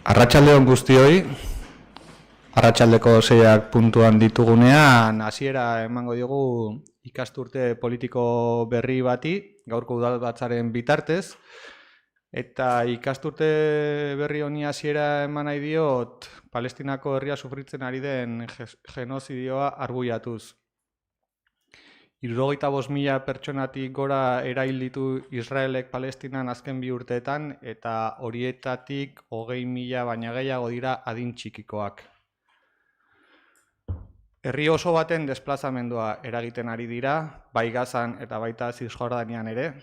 Arratsaldeon guztioi, arratsaldeko 6 puntuan ditugunean, hasiera emango diogu ikasturte politiko berri bati, gaurko udalbatzaren bitartez, eta ikasturte berri honi hasiera eman nahi diot, Palestinako herria sufritzen ari den genozidioa arbuiatuz. 75.000 pertsonatik gora erail ditu Israelek Palestinan azken 2 urteetan, eta horietatik 20.000 baina gehiago dira adin txikikoak. Herri oso baten desplazamendua eragiten ari dira, bai Gazan eta baita Zisjordanian ere.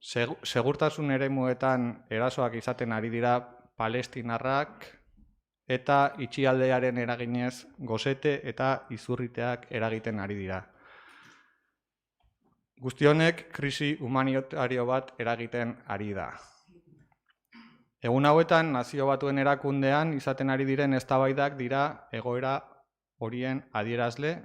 Segurtasun eremuetan erasoak izaten ari dira palestinarrak, eta itxialdearen eraginez gozete eta izurriteak eragiten ari dira. Guzti honek krisi humanitario bat eragiten ari da. Egun hauetan, Nazio Batuen erakundean izaten ari diren eztabaidak dira egoera horien adierazle,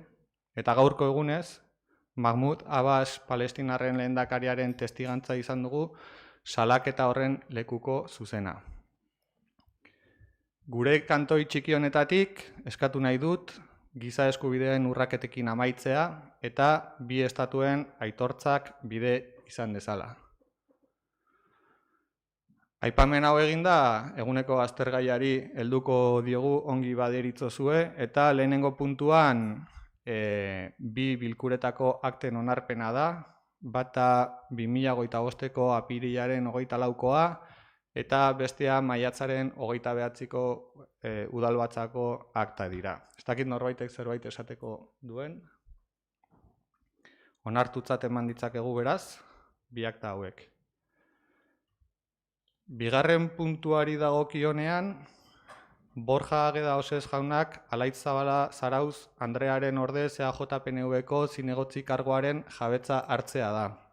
eta gaurko egunez, Mahmoud Abbas Palestinarren lehendakariaren testigantza izan dugu salaketa horren lekuko zuzena. Gure kantoi txiki honetatik eskatu nahi dut giza eskubideen urraketekin amaitzea eta bi estatuen aitortzak bide izan dezala. Aipamen hau eginda, eguneko aztergaiari helduko diogu ongi baderitzozue, eta lehenengo puntuan 2 bilkuretako akten onarpena da, bata 2025ko apirilaren 24koa, eta bestea maiatzaren 29ko udalbatzako akta dira. Ez dakit norbaitek zerbait esateko duen. Onartutzat eman ditzakegu beraz, bi akta hauek. Bigarren puntuari dagokionean, Borja Ageda Osez jaunak Alaitz Zabala Zarauz Andrearen ordez EAJ-PNV-ko zinegotzi karguaren jabetza hartzea da.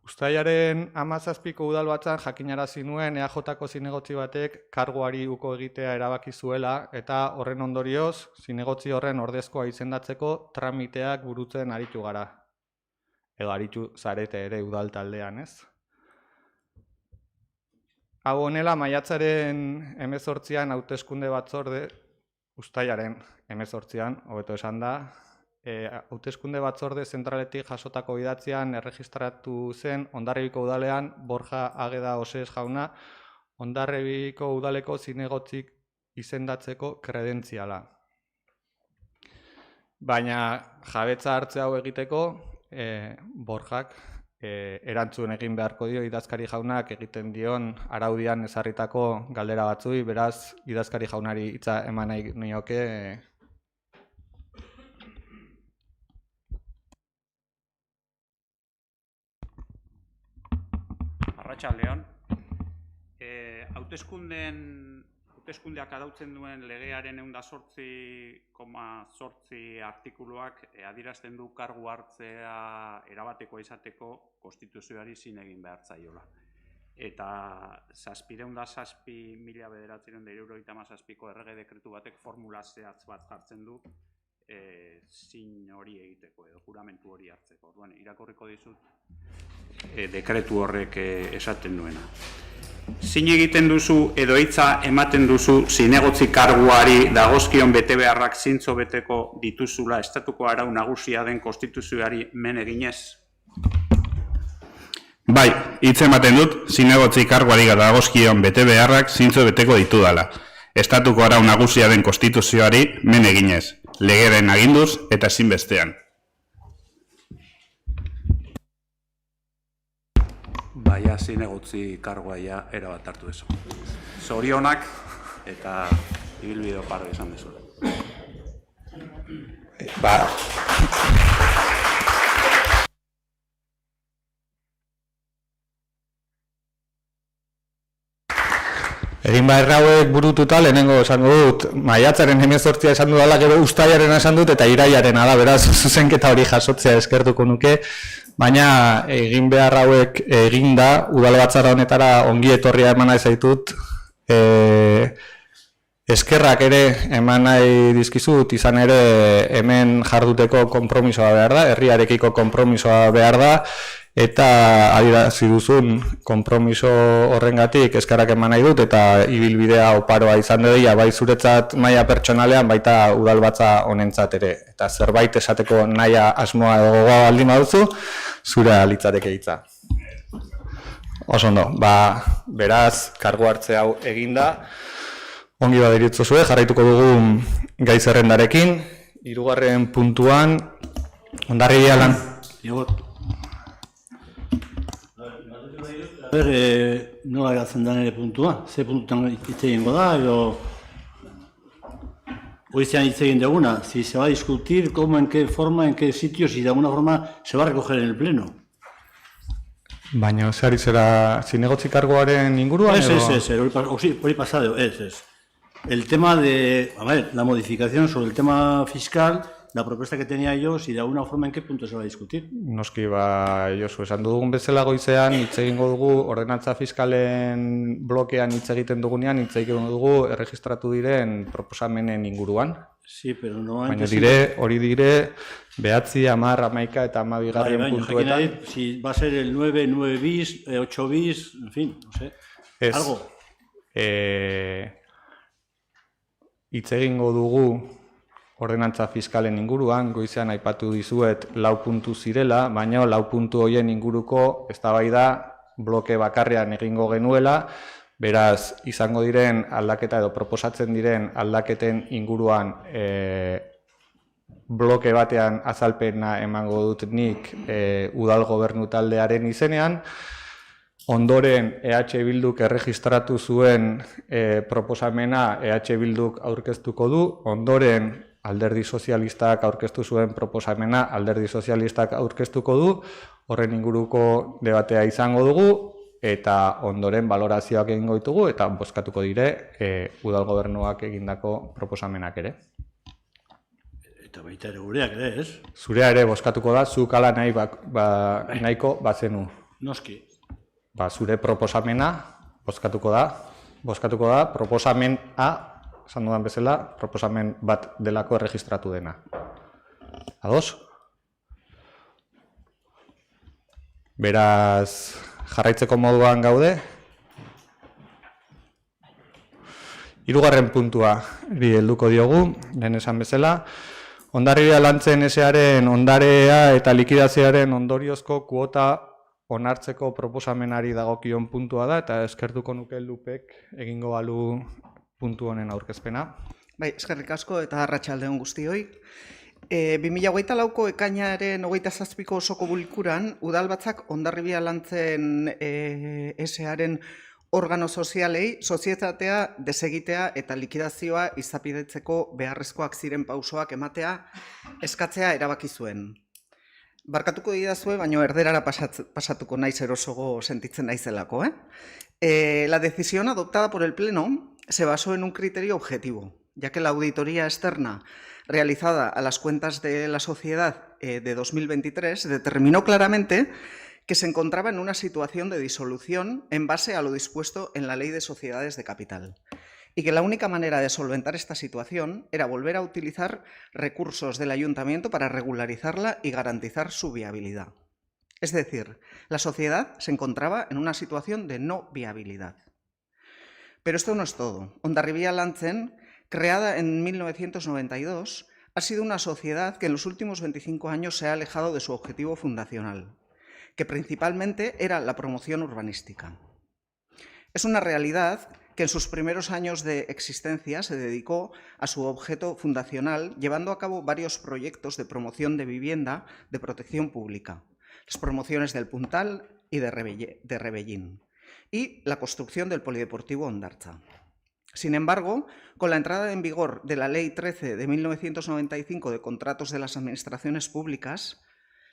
Uztailaren 17ko udalbatzan jakinarazi nuen EAJ-ko zinegotzi batek karguari uko egitea erabaki zuela, eta horren ondorioz, zinegotzi horren ordezkoa izendatzeko tramiteak burutzen aritu gara. Edo aritu zarete ere udal taldean, ez? Hau honela, maiatzaren 18an hauteskunde batzorde, uztailaren 18an, hobeto esan da, hauteskunde batzorde zentraletik jasotako idatzian erregistratu zen Hondarribiko udalean Borja Ageda Osez jauna Hondarribiko udaleko zinegotzik izendatzeko kredentziala. Baina jabetza hartze hau egiteko, Borjak erantzun egin beharko dio idazkari jaunak egiten dion araudian ezarritako galdera batzui, beraz idazkari jaunari hitza eman nahi nioke. Arratsaldeon. Hauteskundeak arautzen duen legearen 108,8 artikuluak adierazten du kargu hartzea erabatekoa izateko konstituzioari zin egin behar zaiola. Eta 707.977ko errege dekretu batek formula zehatz bat jartzen du zin hori egiteko edo juramentu hori hartzeko. Orduan, irakurriko dizut dekretu horrek esaten duena. Zin egiten duzu edo hitza ematen duzu zinegotzi karguari dagozkion betebeharrak zintzo beteko dituzula estatuko arau nagusia den konstituzioari men eginez? Bai, hitz ematen dut zinegotzi karguari dagozkion betebeharrak zintzo beteko ditudala. Estatuko arau nagusia den konstituzioari men eginez, legeren aginduz eta ezinbestean. Baina zinegotzi karguaia erabat hartu dezu. Zorionak eta ibilbide oparo izan dezu. Egin behar hauek burututa lehenengo esango dut, maiatzaren 18 esan dudala, gero uztailaren esan dut, eta irailarena da, beraz, zuzenketa hori jasotzea eskertuko nuke, baina egin behar hauek eginda, udalbatzara honetara ongi etorria eman nahi zaitut, eskerrak ere eman nahi dizkizut, izan ere hemen jarduteko konpromisoa behar da, herriarekiko konpromisoa behar da, eta adierazi duzun konpromiso horrengatik eskerrak eman nahi dut eta ibilbidea oparoa izan dela bai zuretzat maila pertsonalean baita udalbatza honentzat ere. Eta zerbait esateko nahia asmoa edo gogoa baldin baduzu, zure litzateke hitza. Oso ondo, beraz, kargu hartze hau eginda, ongi baderitzozue, jarraituko dugu gai zerrendarekin, 3. puntuan, Hondarribia lan... Nola gatzen da nire puntua? Ze puntutan hitz egingo da, edo... Hoiztean hitz egin duguna, si se va a discutir cómo, en qué forma, en qué sitio, si de alguna forma se va a recoger en el pleno. Baina, zehari zera zinegotzi kargoaren inguruan? Hori pasado, es. El tema de, a ver, la modificación sobre el tema fiscal, la propuesta que tenía yo, si de alguna forma en qué punto se va a discutir. Noski, Josu, esan dugun bezala goizean, hitz egingo dugu, ordenantza fiskalen blokean hitz egiten dugunean, hitz egingo dugu erregistratu diren proposamenen inguruan. Sí, pero no... Baina hori dire, 9, 10, 11 eta 12 puntuetan. Si va a ser el 9, 9 bis, 8 bis, en fin, no sé. Algo. Hitz egingo dugu ordenantza fiskalen inguruan, goizean aipatu dizuet 4 puntu zirela, baina 4 puntu horien inguruko eztabaida bloke bakarrean egingo genuela, beraz, izango diren aldaketa edo proposatzen diren aldaketen inguruan bloke batean azalpena emango dut nik udal gobernu taldearen izenean, ondoren EH Bilduk erregistratu zuen proposamena EH Bilduk aurkeztuko du, ondoren Alderdi Sozialistak aurkeztu zuen proposamena Alderdi Sozialistak aurkeztuko du, horren inguruko debatea izango dugu, eta ondoren balorazioak egingo ditugu, eta bozkatuko dire udal gobernuak egindako proposamenak ere. Eta baita ere gureak ere, ez? Zurea ere bozkatuko da, zuk ala nahiko bazenu. Noski. Zure proposamena bozkatuko da, proposamen A, esan dudan bezala, proposamen bat delako erregistratu dena. Ados? Beraz, jarraitzeko moduan gaude. 3. puntua helduko diogu, lehen esan bezala. Hondarribia lantzen esearen ondarea eta likidazioaren ondoriozko kuota onartzeko proposamenari dagokion puntua da, eta eskertuko nuke Lupek egingo balu puntu honen aurkezpena. Bai, eskerrik asko eta arratsalde on guztioi. 2024ko ekainaren 27ko osoko bilkuran udalbatzak Hondarribia lantzen esearen organo sozialei sozietatea desegitea eta likidazioa izapidetzeko beharrezkoak ziren pausoak ematea eskatzea erabaki zuen. Barkatuko didazue, baina erderara pasatuko naiz erosogo sentitzen naizelako. La decisión adoptada por el Pleno se basó en un criterio objetivo, ya que la auditoría externa realizada a las cuentas de la sociedad de 2023 determinó claramente que se encontraba en una situación de disolución en base a lo dispuesto en la Ley de Sociedades de Capital, y que la única manera de solventar esta situación era volver a utilizar recursos del ayuntamiento para regularizarla y garantizar su viabilidad. Es decir, la sociedad se encontraba en una situación de no viabilidad. Pero esto no es todo. Hondarribia Lantzen, creada en 1992, ha sido una sociedad que en los últimos 25 años se ha alejado de su objetivo fundacional, que principalmente era la promoción urbanística. Es una realidad que en sus primeros años de existencia se dedicó a su objeto fundacional, llevando a cabo varios proyectos de promoción de vivienda de protección pública, las promociones del Puntal y de Rebellín, y la construcción del Polideportivo Hondartza. Sin embargo, con la entrada en vigor de la Ley 13 de 1995 de contratos de las administraciones públicas,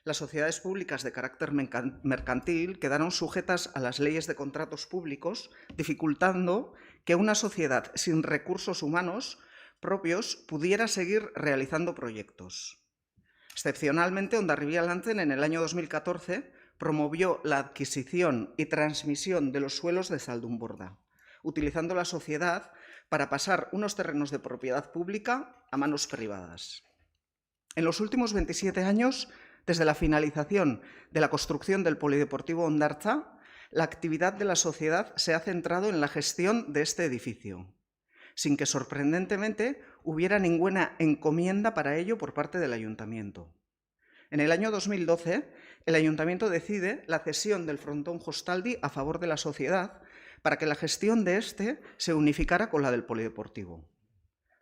las sociedades públicas de carácter mercantil quedaron sujetas a las leyes de contratos públicos, dificultando que una sociedad sin recursos humanos propios pudiera seguir realizando proyectos. Excepcionalmente, Hondarribia Lantzen en el año 2014 promovió la adquisición y transmisión de los suelos de Zaldunborda, utilizando la sociedad para pasar unos terrenos de propiedad pública a manos privadas. En los últimos 27 años Desde la finalización de la construcción del Polideportivo Hondartza, la actividad de la sociedad se ha centrado en la gestión de este edificio, sin que sorprendentemente hubiera ninguna encomienda para ello por parte del Ayuntamiento. En el año 2012, el Ayuntamiento decide la cesión del frontón Hostaldi a favor de la sociedad para que la gestión de este se unificara con la del Polideportivo.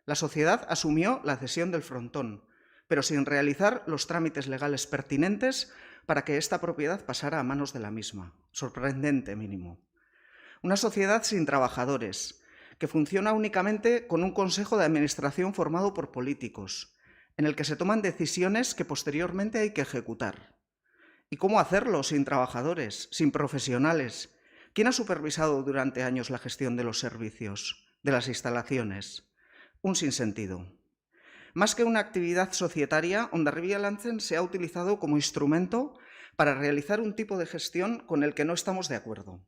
La sociedad asumió la cesión del frontón, pero sin realizar los trámites legales pertinentes para que esta propiedad pasara a manos de la misma. Sorprendente mínimo. Una sociedad sin trabajadores, que funciona únicamente con un consejo de administración formado por políticos, en el que se toman decisiones que posteriormente hay que ejecutar. ¿Y cómo hacerlo sin trabajadores, sin profesionales? ¿Quién ha supervisado durante años la gestión de los servicios, de las instalaciones? Un sinsentido. Más que una actividad societaria, Hondarribia Lantzen se ha utilizado como instrumento para realizar un tipo de gestión con el que no estamos de acuerdo.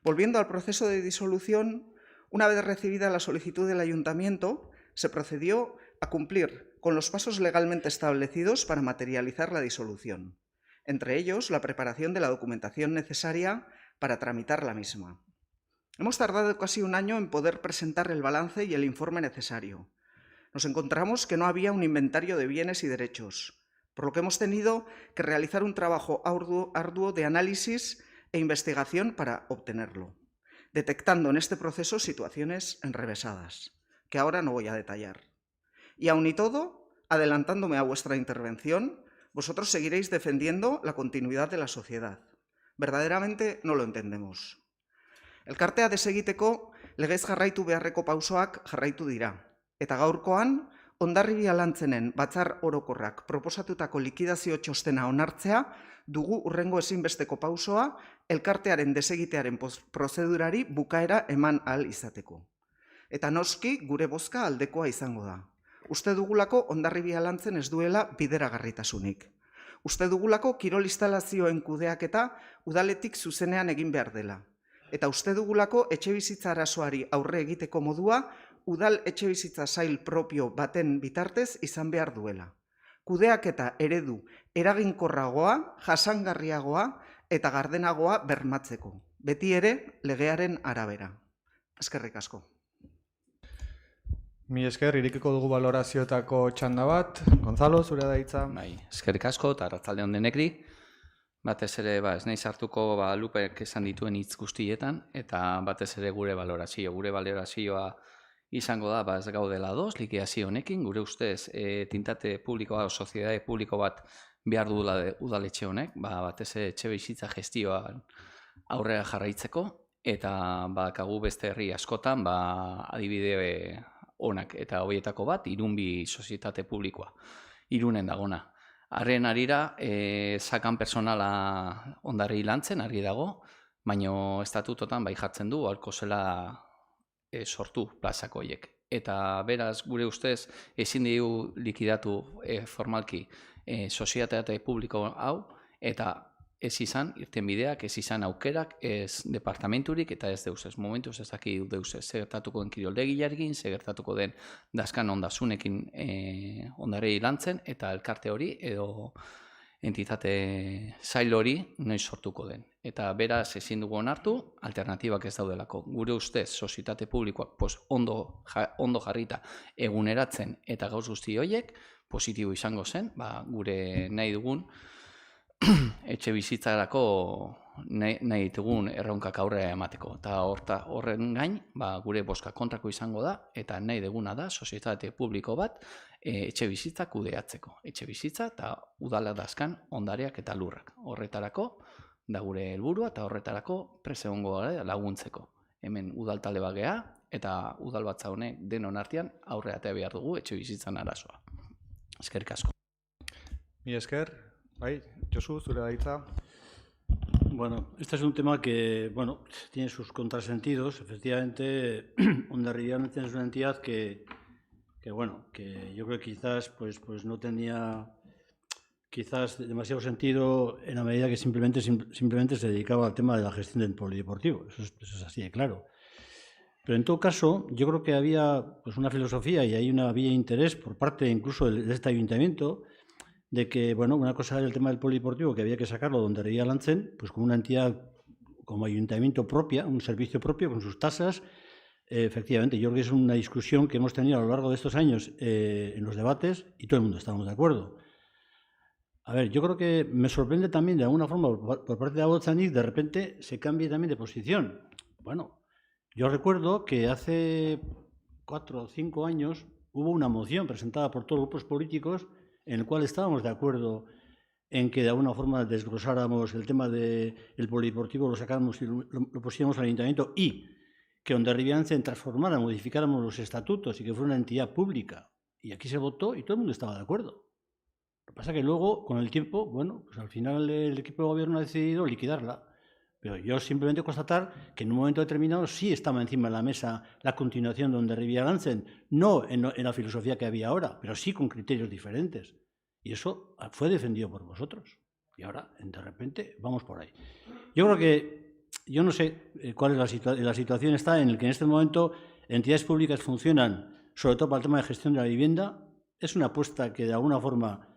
Volviendo al proceso de disolución, una vez recibida la solicitud del Ayuntamiento, se procedió a cumplir con los pasos legalmente establecidos para materializar la disolución, entre ellos la preparación de la documentación necesaria para tramitar la misma. Hemos tardado casi un año en poder presentar el balance y el informe necesario. Nos encontramos que no había un inventario de bienes y derechos, por lo que hemos tenido que realizar un trabajo arduo de análisis e investigación para obtenerlo, detectando en este proceso situaciones enrevesadas, que ahora no voy a detallar. Y aun y todo, adelantándome a vuestra intervención, vosotros seguiréis defendiendo la continuidad de la sociedad. Verdaderamente no lo entendemos. Elkartea desegiteko legez jarraitu beharreko pausoak jarraitu dira. Eta gaurkoan, Hondarribia Lantzenen batzar orokorrak proposatutako likidazio txostena onartzea dugu hurrengo ezinbesteko pausoa elkartearen desegitearen prozedurari bukaera eman ahal izateko. Eta noski gure bozka aldekoa izango da. Uste dugulako Hondarribia Lantzen ez duela bideragarritasunik. Uste dugulako kirol instalazioen kudeaketa udaletik zuzenean egin behar dela. Eta uste dugulako etxebizitza arazoari aurre egiteko modua udal etxebizitza sail propio baten bitartez izan behar duela. Kudeaketa eredu eraginkorragoa, jasangarriagoa eta gardenagoa bermatzeko. Beti ere legearen arabera. Eskerrik asko. Mi esker, irekiko dugu balorazioetako txanda bat. Gonzalo, zure da hitza. Bai, eskerrik asko eta arratsalde on denekri. Batez ere, ez naiz hartuko Lupek esan dituen hitz guztietan eta batez ere gure valorazioa izango da, ez gaudela ados likidazio honekin, gure ustez tintate publikoa, soziedade publiko bat behar duela udaletxe honek, batez ere etxebizitza gestioan aurrera jarraitzeko eta badakagu beste herri askotan adibide onak eta horietako bat Irunbi sozietate publikoa, Irunen dagona. Harren arira, sakan personala Hondarribia Lantzen argi dago, baina estatutotan bai jartzen du, ahalko zela sortu plazako horiek. Eta beraz, gure ustez, ezin dugu likidatu formalki sozietate publiko hau, eta ez izan irtenbideak, ez izan aukerak, ez departamenturik, eta ez deus ez. Momentuz ez daki deus ez. Segertatuko den kiroldegiarekin, segertatuko den daskan ondasunekin Hondarribia Lantzen, eta elkarte hori edo entitate zail hori noiz sortuko den. Eta beraz ezin dugu onartu, alternatibak ez daudelako. Gure ustez, sozietate publikoak ondo jarrita eguneratzen eta gauz guzti horiek, positibo izango zen, gure nahi dugun etxe bizitzarako nahi ditugun erronkak aurrera emateko. Eta horren gain, gure bozka kontrako izango da, eta nahi duguna da, sozietate publiko bat, etxe bizitza kudeatzeko. Etxe bizitza eta udala dazkan ondareak eta lurrak. Horretarako, da gure helburua eta horretarako prese egongo gara laguntzeko. Hemen udaltale bagea eta udalbatza honek denon artean aurrera eta behar dugu etxe bizitzan arazoa. Eskerrik asko. Mi esker, bai, Josu, zure da hitza. Bueno, este es un tema que, tiene sus contrasentidos. Efectivamente, Hondarribia Lantzen es una entidad que yo creo que quizás pues no tenía demasiado sentido en la medida que simplemente se dedicaba al tema de la gestión del polideportivo. Eso es así de claro. Pero en todo caso, yo creo que había una filosofía y hay una vía de interés por parte incluso de este ayuntamiento de que, bueno, una cosa era el tema del polideportivo, que había que sacarlo donde Herribia Lantzen, pues con una entidad como ayuntamiento propia, un servicio propio, con sus tasas. Efectivamente, yo creo que es una discusión que hemos tenido a lo largo de estos años en los debates y todo el mundo estamos de acuerdo. A ver, yo creo que me sorprende también de alguna forma por parte de Agotzanik de repente se cambie también de posición. Bueno, yo recuerdo que hace 4 o 5 años hubo una moción presentada por todos los grupos políticos en el cual estábamos de acuerdo en que de alguna forma desglosáramos el tema del polideportivo, lo sacáramos y lo pusiéramos al ayuntamiento y que Hondarribia Lantzen transformara, modificáramos los estatutos y que fuera una entidad pública. Y aquí se votó y todo el mundo estaba de acuerdo. Lo que pasa es que luego, con el tiempo, bueno, pues al final el equipo de gobierno ha decidido liquidarla. Pero yo simplemente constatar que en un momento determinado sí estaba encima de la mesa la continuación de Hondarribia Lantzen, no en la filosofía que había ahora, pero sí con criterios diferentes. Y eso fue defendido por vosotros. Y ahora, de repente, vamos por ahí. Yo creo que yo no sé cuál es la situación está en el que en este momento entidades públicas funcionan, sobre todo para el tema de gestión de la vivienda. Es una apuesta que de alguna forma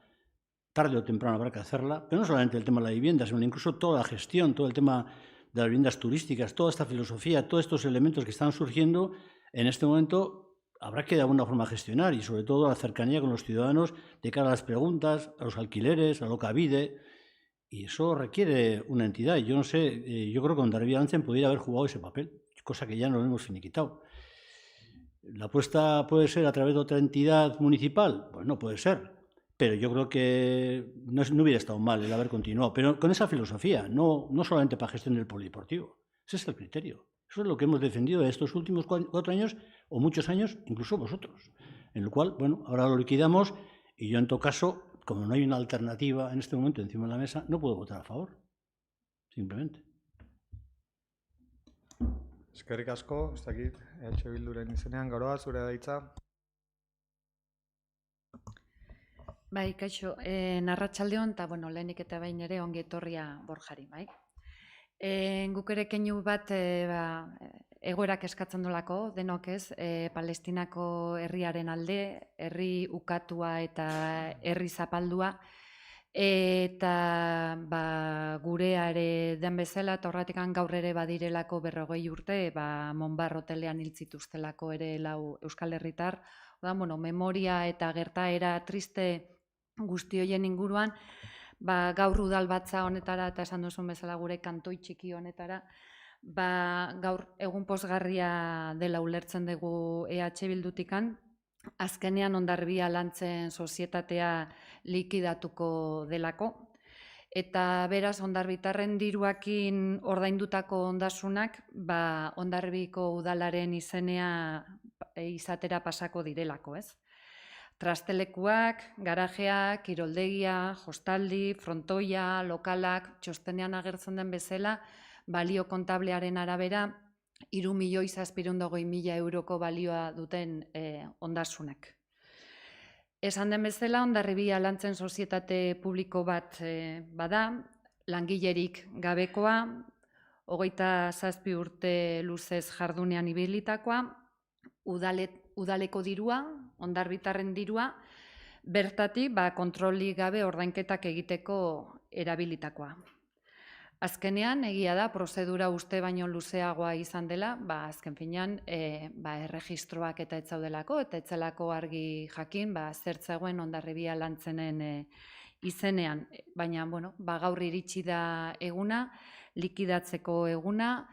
tarde o temprano habrá que hacerla, pero no solamente el tema de la vivienda, sino incluso toda la gestión, todo el tema de las viviendas turísticas, toda esta filosofía, todos estos elementos que están surgiendo, en este momento habrá que de alguna forma gestionar y sobre todo la cercanía con los ciudadanos de cara a las preguntas, a los alquileres, a lo que habide. Y eso requiere una entidad. Yo no sé, yo creo que Hondarribia Lantzen podría haber jugado ese papel, cosa que ya no lo hemos finiquitado. ¿La apuesta puede ser a través de otra entidad municipal? Pues no puede ser. Pero yo creo que no hubiera estado mal el haber continuado. Pero con esa filosofía, no solamente para gestión del polideportivo. Ese es el criterio. Eso es lo que hemos defendido de estos últimos 4 años, o muchos años, incluso vosotros. En lo cual, bueno, ahora lo liquidamos y yo en todo caso, como no hay una alternativa en este momento encima de la mesa, no puedo votar a favor. Simplemente. Eskerrik asko, ez dakit, Bilduren izenean, Garoa, zure da hitza. Bai, kaixo, narratsaldeon, eta bueno, lehenik eta behin ere ongi etorria Borjari, bai. Guk ere keinu bat egoerak eskatzen dolako, denok ez, Palestinako herriaren alde, herri ukatua eta herri zapaldua, eta gurea ere den bezala, eta horretik gaur ere badirelako 40 urte, Monbar hotelean hil zituztelako ere 4 euskal herritar. Bueno, memoria eta gertaera triste guzti horien inguruan, gaur udalbatza honetara, eta esan duzun bezala gure kantoi txiki honetara, gaur egun pozgarria dela ulertzen dugu EH Bildutikan, azkenean Hondarribia Lantzen sozietatea likidatuko delako, eta beraz Hondarbitarren diruakin ordaindutako ondasunak Hondarribiko udalaren izenea izatera pasako direlako, ez? Trastelekuak, garajeak, kiroldegia, hostaldi, frontoia, lokalak, txostenean agertzen den bezala, balio kontablearen arabera, 3.720.000 euroko balioa duten ondasunak. Esan den bezala, Hondarribia Lantzen sozietate publiko bat bada, langilerik gabekoa, 27 urte luzez jardunean ibilitakoa, udaleko dirua, Hondarbitarren dirua, bertatik kontrolik gabe ordainketak egiteko erabilitakoa. Azkenean, egia da, prozedura uste baino luzeagoa izan dela, azken finean, erregistroak eta etzaudelako, eta etzelako argi jakin, zertzegoen Hondarribia Lantzenen izenean. Baina, gaur iritsi da eguna, likidatzeko eguna,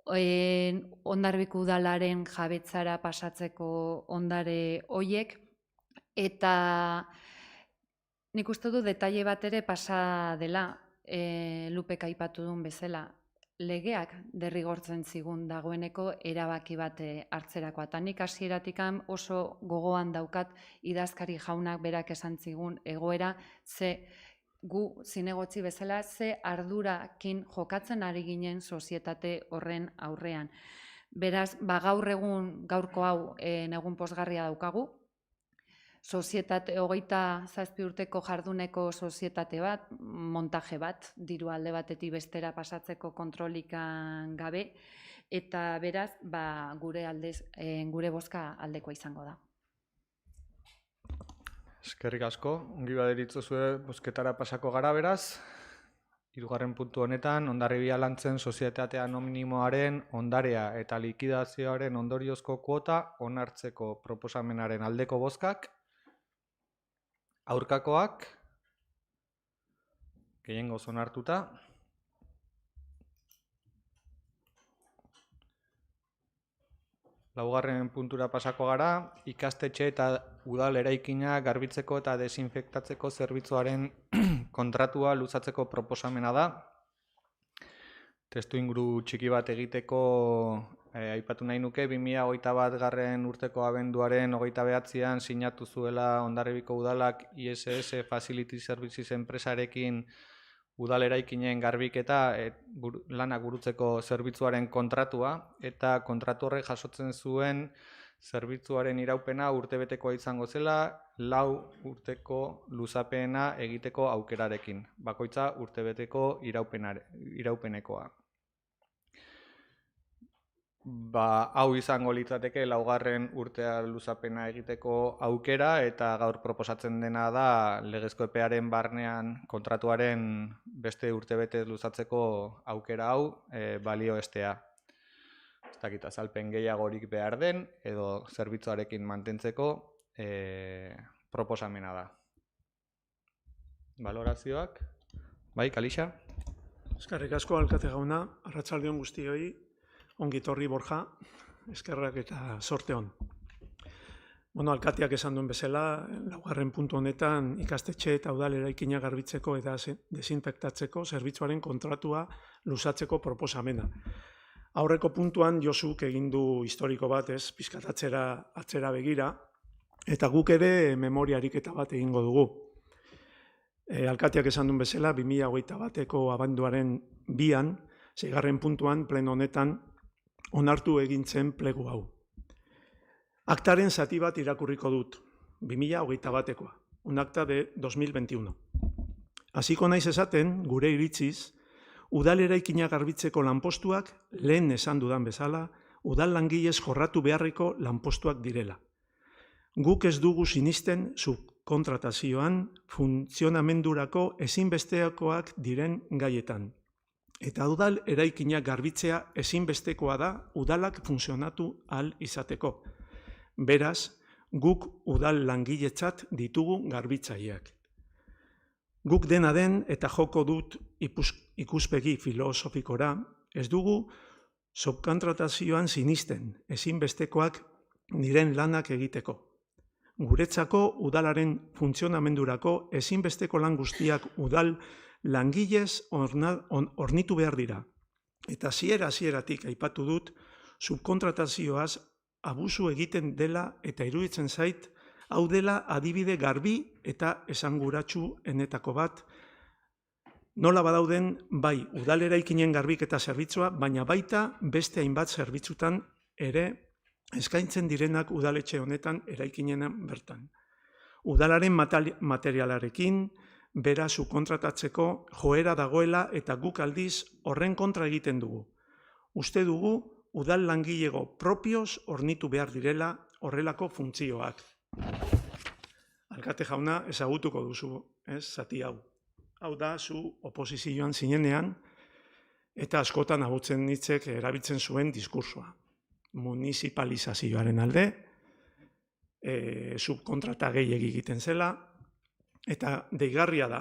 Hondarribiko udalaren jabetzara pasatzeko ondare hoiek, eta nik uste du detaile bat ere pasa dela, Lupek aipatu duen bezala, legeak derrigortzen zigun dagoeneko erabaki bat hartzerakoa. Eta nik hasieratik oso gogoan daukat idazkari jaunak berak esan zigun egoera, gu zinegotzi bezala, ze ardurakin jokatzen ari ginen sozietate horren aurrean. Beraz, gaur egun, gaurko hau egun pozgarria daukagu, sozietate, 27 urteko jarduneko sozietate bat, montaje bat, diru alde batetik bestera pasatzeko kontrolikan gabe, eta beraz, gure bozka aldekoa izango da. Eskerrik asko, ongi baderitzozue bozketara pasako gara beraz. Hirugarren puntu honetan, Hondarribia Lantzen sozietatea anonimoaren ondarea eta likidazioaren ondoriozko kuota onartzeko proposamenaren aldeko bozkak, aurkakoak, gehiengoz onartuta. Laugarren puntura pasako gara, ikastetxe eta udal eraikina garbitzeko eta desinfektatzeko zerbitzuaren kontratua luzatzeko proposamena da. Testuinguru txiki bat egiteko aipatu nahi nuke, 2021 urteko abenduaren 29an sinatu zuela Hondarribiko udalak ISS Facility Services enpresarekin udal eraikinen garbiketa lanak burutzeko zerbitzuaren kontratua, eta kontratu horrek jasotzen zuen zerbitzuaren iraupena urtebetekoa izango zela, 4 urteko luzapena egiteko aukerarekin, bakoitza urtebeteko iraupenekoa. Hau izango litzateke 4. urtea luzapena egiteko aukera, eta gaur proposatzen dena da legezko epearen barnean kontratuaren beste urtebete luzatzeko aukera hau balioestea. Ez dakit azalpen gehiagorik behar den, edo zerbitzuarekin mantentzeko proposamena da. Balorazioak? Bai, Kalixa? Eskerrik asko, alkate jauna, arratsaldeon guztioi. Ongitorri Borja, eskerrak eta sorte on. Alkateak esan duen bezala, 4. puntu honetan ikastetxe eta udal eraikina garbitzeko eta desinfektatzeko zerbitzuaren kontratua luzatzeko proposamena. Aurreko puntuan Josuk egin du historiko bat, pixkat atzera begira, eta guk ere memoria ariketa bat egingo dugu. Alkateak esan duen bezala, 2021ko abenduaren 2an, 6. puntuan, pleno honetan, onartu egintzen plegu hau. Aktaren zati bat irakurriko dut, 2021koa, un acta de 2021. Hasiko naiz esaten, gure iritziz, udal eraikina garbitzeko lanpostuak, lehen esan dudan bezala, udal langilez jorratu beharreko lanpostuak direla. Guk ez dugu sinisten subkontratazioan funtzionamendurako ezinbestekoak diren gaietan. Eta udal eraikinak garbitzea ezinbestekoa da udalak funtzionatu ahal izateko. Beraz, guk udal langiletzat ditugu garbitzaileak. Guk dena den eta joko dut ikuspegi filosofikora, ez dugu subkontratazioan sinisten ezinbestekoak diren lanak egiteko. Guretzako udalaren funtzionamendurako ezinbesteko lan guztiak udal langilez hornitu behar dira. Eta hasieratik aipatu dut, subkontratazioaz abusu egiten dela eta iruditzen zait, hau dela adibide garbi eta esanguratsu enetako bat, nola badauden bai udal eraikinen garbiketa zerbitzua, baina baita beste hainbat zerbitzutan ere eskaintzen direnak udaletxe honetan eraikinenen bertan. Udalaren materialarekin, bera subkontratatzeko joera dagoela eta guk aldiz horren kontra egiten dugu. Uste dugu udal langilego propioz hornitu behar direla horrelako funtzioak. Alkate jauna ezagutuko duzu, zati hau. Hau da zu oposizioan zinenean eta askotan agutzen hitzek erabiltzen zuen diskursoa. Municipalizazioaren alde, subkontrata gehiegi egiten zela, eta deigarria da,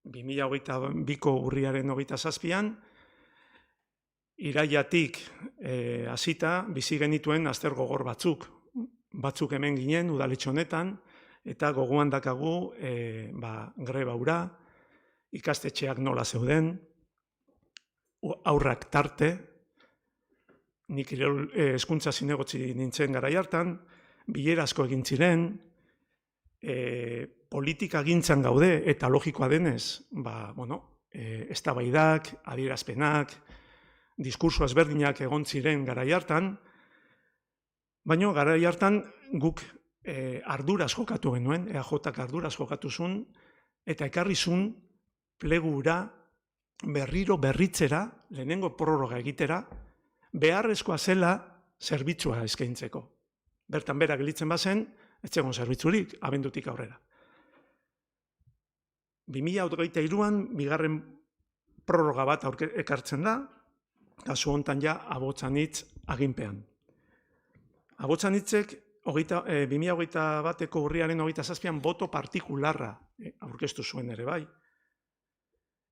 2022ko urriaren 27an, iraiatik hasita bizi genituen azter gogor batzuk. Batzuk hemen ginen udaletxe honetan, eta gogoan dakagu greba hura, ikastetxeak nola zeuden, aurrak tarte, nik hezkuntza zinegotzi nintzen garai hartan, bilera asko egin ziren, politika gintzan gaude eta logikoa denez, eztabaidak, adierazpenak, diskurso ezberdinak egon ziren garai hartan, baina garai hartan guk arduraz jokatu genuen, EAJak arduraz jokatu zuen, eta ekarri zuen plegura berriro berritzera, lehenengo prorroga egitera, beharrezkoa zela zerbitzua eskaintzeko. Bertan bera gelitzen bazen, ez zegoen zerbitzurik, abendutik aurrera. 2023an bigarren prorroga bat ekartzen da, kasu hontan ja Abotsanitz aginpean. Abotsanitzek 2021ko urriaren 27an boto partikularra aurkeztu zuen ere bai.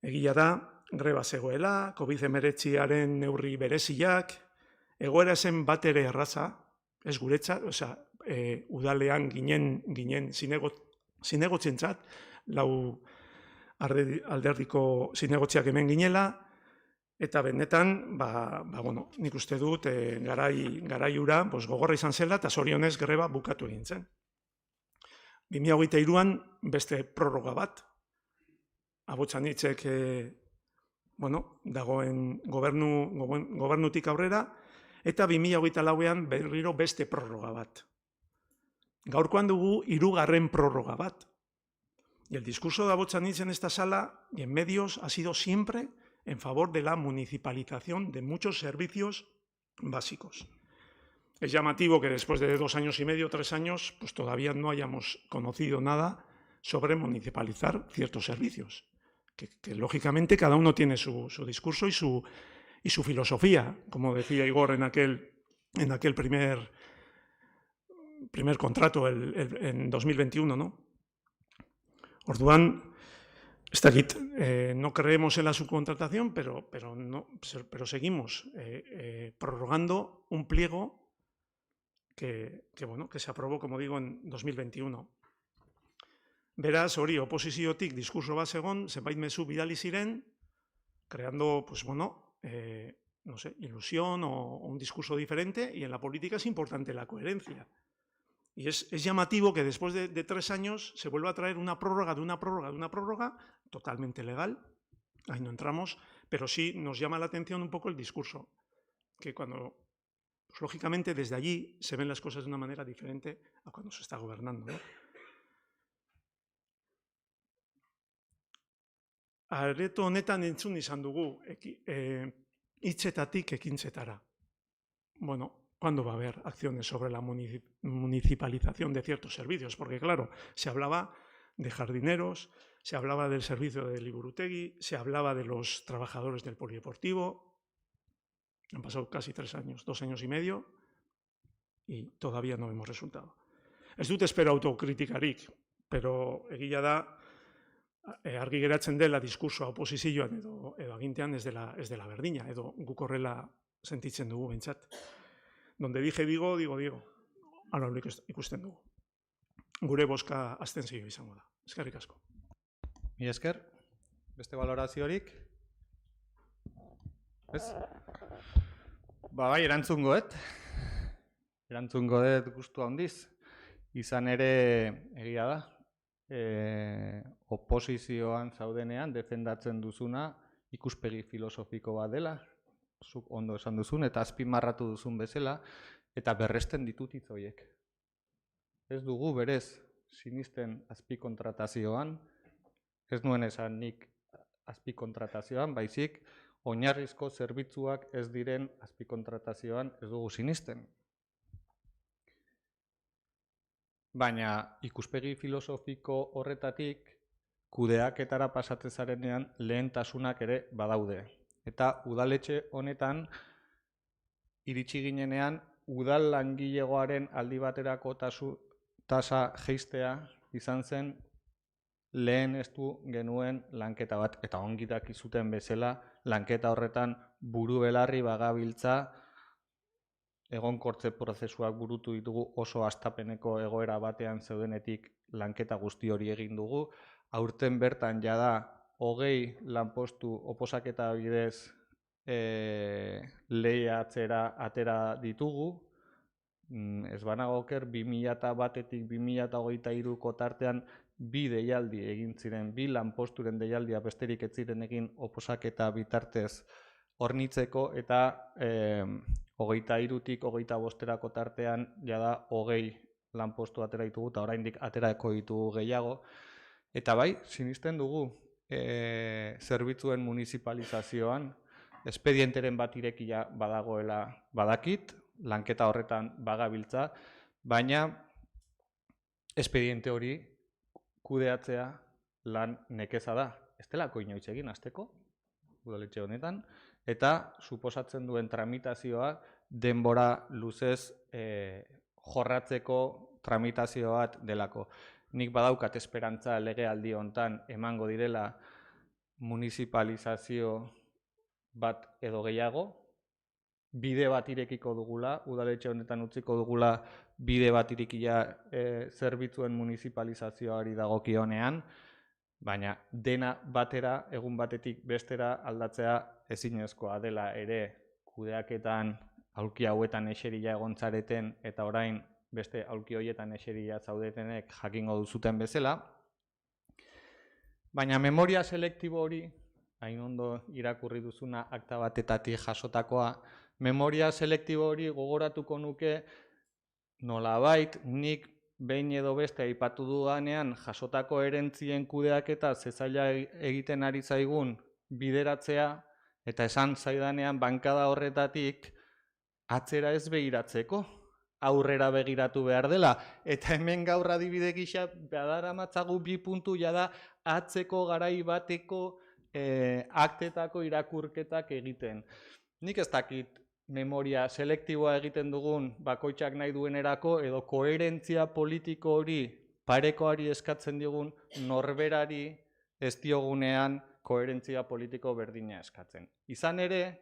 Egia da, greba zegoela, COVID-19aren neurri bereziak, egoera zen bat ere erraza, ez guretzat, udalean ginen zinegotzientzat, lau alderdiko zinegotziak hemen ginela, eta benetan, nik uste dut, garai hura gogorra izan zela, eta zorionez greba bukatu egin zen. 2023an beste prorroga bat, Abotsanitzek dagoen gobernutik aurrera, eta 2024an berriro beste prorroga bat. Gaurkoan dugu 3. prorroga bat. Y el discurso de Abotsanitz en esta sala y en medios ha sido siempre en favor de la municipalización de muchos servicios básicos. Es llamativo que después de 2 años y medio, 3 años, pues todavía no hayamos conocido nada sobre municipalizar ciertos servicios. Que lógicamente cada uno tiene su discurso y su filosofía, como decía Igor en aquel primer contrato en 2021, ¿no? Orduan, no creemos en la subcontratación, pero seguimos prorrogando un pliego que se aprobó, como digo, en 2021. Beraz, hori, oposiziotik diskurso bat zegon, zenbait mezu bidali ziren, creando, ilusión o un discurso diferente, y en la política es importante la coherencia. Y es llamativo que después de 3 años se vuelva a traer una prórroga de una prórroga, totalmente legal, ahí no entramos, pero sí nos llama la atención un poco el discurso, que cuando, lógicamente, desde allí se ven las cosas de una manera diferente a cuando se está gobernando, ¿no? Areto honetan entzun izan dugu hitzetatik ekintzetara. Bueno, ¿cuándo va a haber acciones sobre la municipalización de ciertos servicios? Porque, claro, se hablaba de jardineros, se hablaba del servicio de Liburutegi, se hablaba de los trabajadores del polideportivo. Han pasado casi 3 años, 2 años y medio, y todavía no vemos resultado. Ez dut espero autokritikarik, pero egia da, argi geratzen dela diskursoa oposizioan edo agintean ez dela berdina, edo guk horrela sentitzen dugu behintzat. Donde dije digo, digo Diego. Hala ikusten dugu. Gure bozka abstentzio izango da. Eskerrik asko. Mila esker. Beste valoraziorik? Ez? Bai, erantzungo dut gustu handiz. Izan ere, egia da, oposizioan zaudenean defendatzen duzuna ikuspegi filosofiko bat dela, zuk ondo esan duzun, eta azpimarratu duzun bezala, eta berresten ditut hitz horiek. Ez dugu berez sinisten azpikontratazioan, ez nuen esan nik azpikontratazioan, baizik oinarrizko zerbitzuak ez diren azpikontratazioan ez dugu sinisten. Baina ikuspegi filosofiko horretatik kudeaketara pasatzen zarenean lehentasunak ere badaude. Eta udaletxe honetan iritsi ginenean udal langilegoaren aldi baterako tasa jeistea izan zen lehenestu genuen lanketa bat, eta ongi dakizuten bezala lanketa horretan buru belarri bagabiltza egonkortze prozesuak burutu ditugu oso hastapeneko egoera batean zeudenetik lanketa guzti hori egin dugu. Aurten bertan jada 20 lanpostu oposaketa bidez lehiatzera atera ditugu. Ez banago oker 2001-tik 2023ko tartean 2 deialdi egin ziren, 2 lanposturen deialdia besterik ez ziren egin oposaketa bitartez hornitzeko, eta 23-tik 25-erako tartean jada 20 lanpostu atera ditugu, eta oraindik aterako ditugu gehiago. Eta bai, sinisten dugu zerbitzuen municipalizazioan, espedienteren bat irekia badagoela badakit, lanketa horretan bagabiltza, baina espediente hori kudeatzea lan nekeza da. Ez delako inoiz egin hasteko, udaletxe honetan, eta suposatzen duen tramitazioa denbora luzez jorratzeko tramitazio bat delako. Nik badaukat esperantza legealdi hontan emango direla municipalizazio bat edo gehiago, bide bat irekiko dugula, udaletxe honetan utziko dugula bide bat irekia zerbitzuen municipalizazioari dagokionean, baina dena batera, egun batetik bestera aldatzea ezinezkoa dela ere kudeaketan aulki hauetan eserila egontzareten eta orain beste aulki horietan eserila zaudetenek jakingo duzuten bezala. Baina memoria selektibo hori, hain ondo irakurri duzuna akta batetatik jasotakoa, memoria selektibo hori gogoratuko nuke nolabait nik behin edo beste aipatu dudanean jasotako erentzien kudeaketa zezaila egiten ari zaigun bideratzea eta esan zaidanean bankada horretatik atzera ez begiratzeko, aurrera begiratu behar dela. Eta hemen gaur adibide gisa badaramatzagu 2 puntu jada atzeko garai bateko aktetako irakurketak egiten. Nik ez dakit memoria selektiboa egiten dugun bakoitzak nahi duenerako edo koherentzia politiko hori parekoari eskatzen digun norberari ez diogunean koherentzia politiko berdina eskatzen. Izan ere,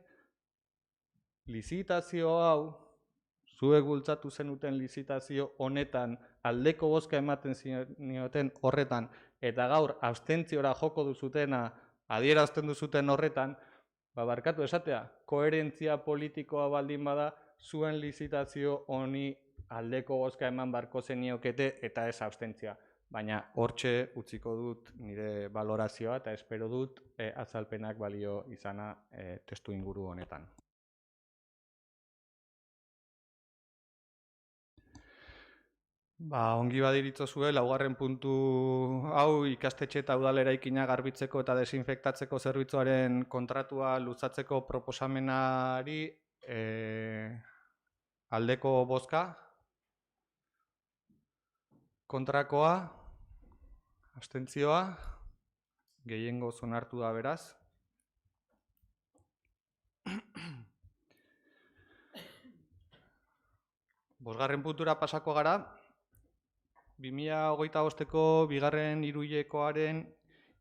lizitazio hau, zuek bultzatu zenuten lizitazio honetan aldeko bozka ematen zinioten horretan eta gaur abstentziora joko duzutena adierazten duzuten horretan, barkatu esatea, koherentzia politikoa baldin bada zuen lizitazio honi aldeko bozka eman barko zeniokete eta ez abstentzia. Baina hortxe utziko dut nire balorazioa eta espero dut azalpenak balio izana testu inguru honetan. Ongi badiritzozue, laugarren puntu hau ikastetxe eta udal eraikina garbitzeko eta desinfektatzeko zerbitzuaren kontratua luzatzeko proposamenari aldeko bozka, kontrakoa, abstentzioa, gehiengo onartu da beraz. Bosgarren puntura pasako gara. 2025ko bigarren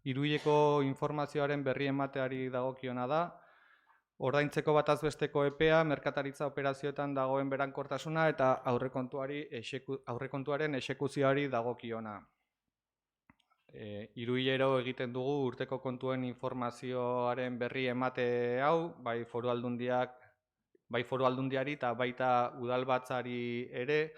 hiruhileko informazioaren berri emateari dagokiona da. Ordaintzeko bataz besteko epea, merkataritza operazioetan dagoen berankortasuna eta aurrekontuaren exekuzioari dagokiona. Hiruhilero egiten dugu urteko kontuen informazioaren berri emate hau, bai foru aldundiari eta baita udalbatzari ere,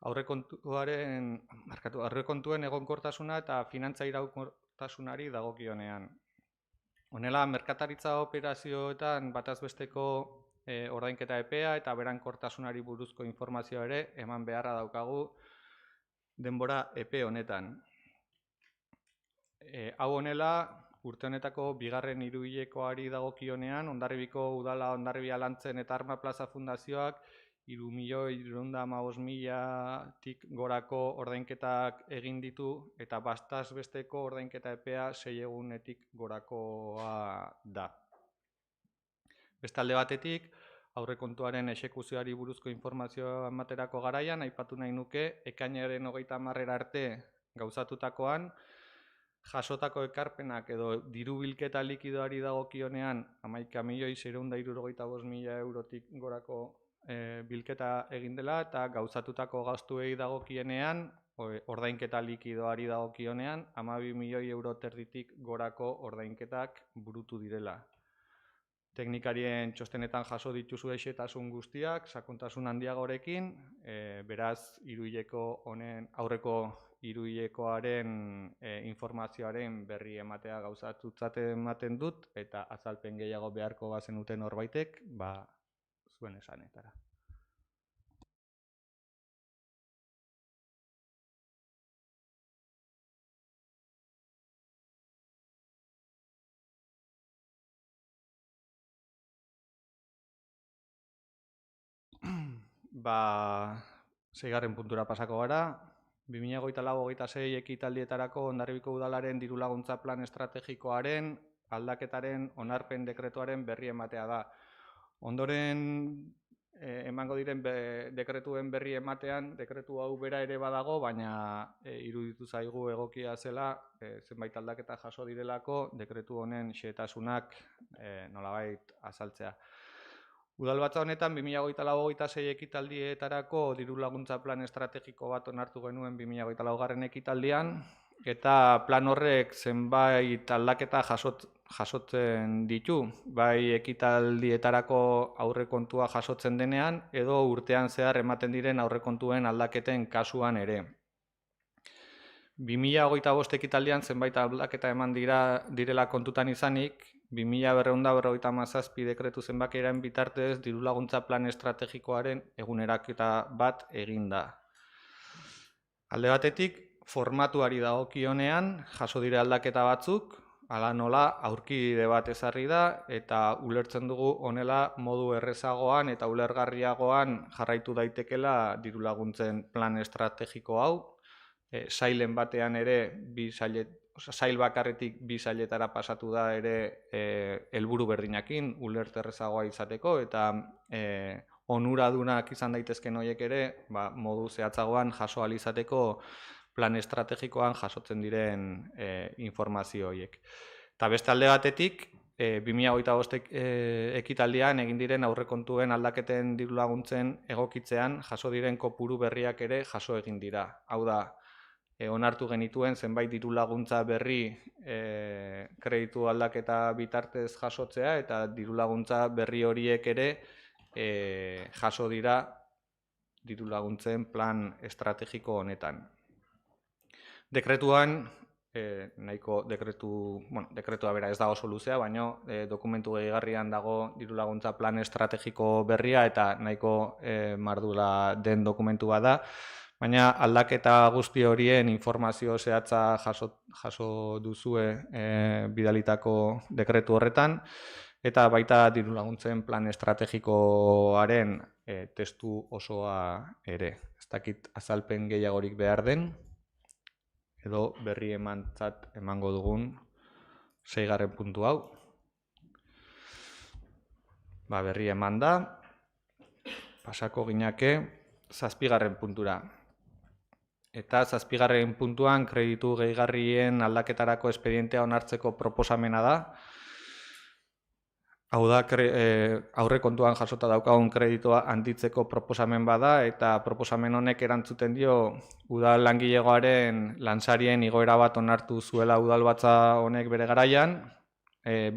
aurrekontuen egonkortasuna eta finantza iraunkortasunari dagokionean. Honela, merkataritza operazioetan bataz besteko ordainketa epea eta berankortasunari buruzko informazioa ere eman beharra daukagu denbora epe honetan. Hau honela, urte honetako bigarren hiruhilekoari dagokionean, Hondarribiko Udala Hondarribia Lantzen eta Arma Plaza Fundazioak 3.715.000tik gorako ordainketak egin ditu eta bataz besteko ordainketa epea 6 egunetik gorakoa da. Beste alde batetik, aurrekontuaren exekuzioari buruzko informazioa ematerako garaian, aipatu nahi nuke, ekainaren 30 arte gauzatutakoan, jasotako ekarpenak edo diru bilketa likidoari dagokionean 11.675.000 eurotik gorako bilketa egin dela eta gauzatutako gastuei dagokienean, ordainketa likidoari dagokionean 12.000.000 euro terditik gorako ordainketak burutu direla. Teknikarien txostenetan jaso dituzu xehetasun guztiak, sakontasun handiagorekin, beraz aurreko hiruhilekoaren informazioaren berri ematea gauzatutzat ematen dut eta azalpen gehiago beharko bazenuten norbaitek, zuen esanetara. Seigarren puntura pasako gara. 2024-2026 ekitaldietarako Hondarribiko Udalaren dirulaguntza plan estrategikoaren aldaketaren onarpen dekretuaren berri ematea da. Ondoren emango diren dekretuen berri ematean, dekretu hau bera ere badago, baina iruditu zaigu egokia zela, zenbait aldaketa jaso direlako, dekretu honen xehetasunak nolabait azaltzea. Udalbatza honetan 2024-2026 ekitaldietarako dirulaguntza plan estrategiko bat onartu genuen 2024 ekitaldian, eta plan horrek zenbait aldaketa jasotzen ditu, bai ekitaldietarako aurrekontua jasotzen denean, edo urtean zehar ematen diren aurrekontuen aldaketen kasuan ere. 2025 ekitaldian zenbait aldaketa eman direla kontutan izanik, 2257 dekretu zenbakiaren bitartez dirulaguntza plan estrategikoaren eguneraketa bat egin da. Alde batetik, formatuari dagokionean jaso dire aldaketa batzuk, hala nola aurkide bat ezarri da eta ulertzen dugu honela modu errezagoan eta ulergarriagoan jarraitu daitekela dirulaguntzen plan estrategiko hau. Sailen batean ere sail bakarretik bi sailetara pasatu da ere helburu berdinakin ulerte errezagoa izateko eta onuradunak izan daitezken horiek ere modu zehatzagoan jaso ahal izateko plan estrategikoan jasotzen diren informazio horiek. Eta beste alde batetik, 2025 ekitaldian egin diren aurrekontuen aldaketen dirulaguntzen egokitzean jaso diren kopuru berriak ere jaso egin dira. Hau da, onartu genituen zenbait dirulaguntza berri kreditu aldaketa bitartez jasotzea eta dirulaguntza berri horiek ere jaso dira dirulaguntzen plan estrategiko honetan. Dekretuan, dekretua bera ez dago soluzea, baina dokumentu gehigarrian dago dirulaguntza plan estrategiko berria eta nahiko mardula den dokumentu bada, baina aldaketa guzti horien informazio zehatza jaso duzue bidalitako dekretu horretan, eta baita dirulaguntzen plan estrategikoaren testu osoa ere. Ez dakit azalpen gehiagorik behar den, edo berri emango dugun 6. puntu hau. Berri eman da, pasako ginake 7. puntura. Eta 7. puntuan kreditu gehigarrien aldaketarako espedientea onartzeko proposamena da. Hau da, aurrekontuan jasota daukagun kreditua handitzeko proposamen bada eta proposamen honek erantzuten dio udal langilegoaren lansarien igoera bat onartu zuela udalbatza honek bere garaian,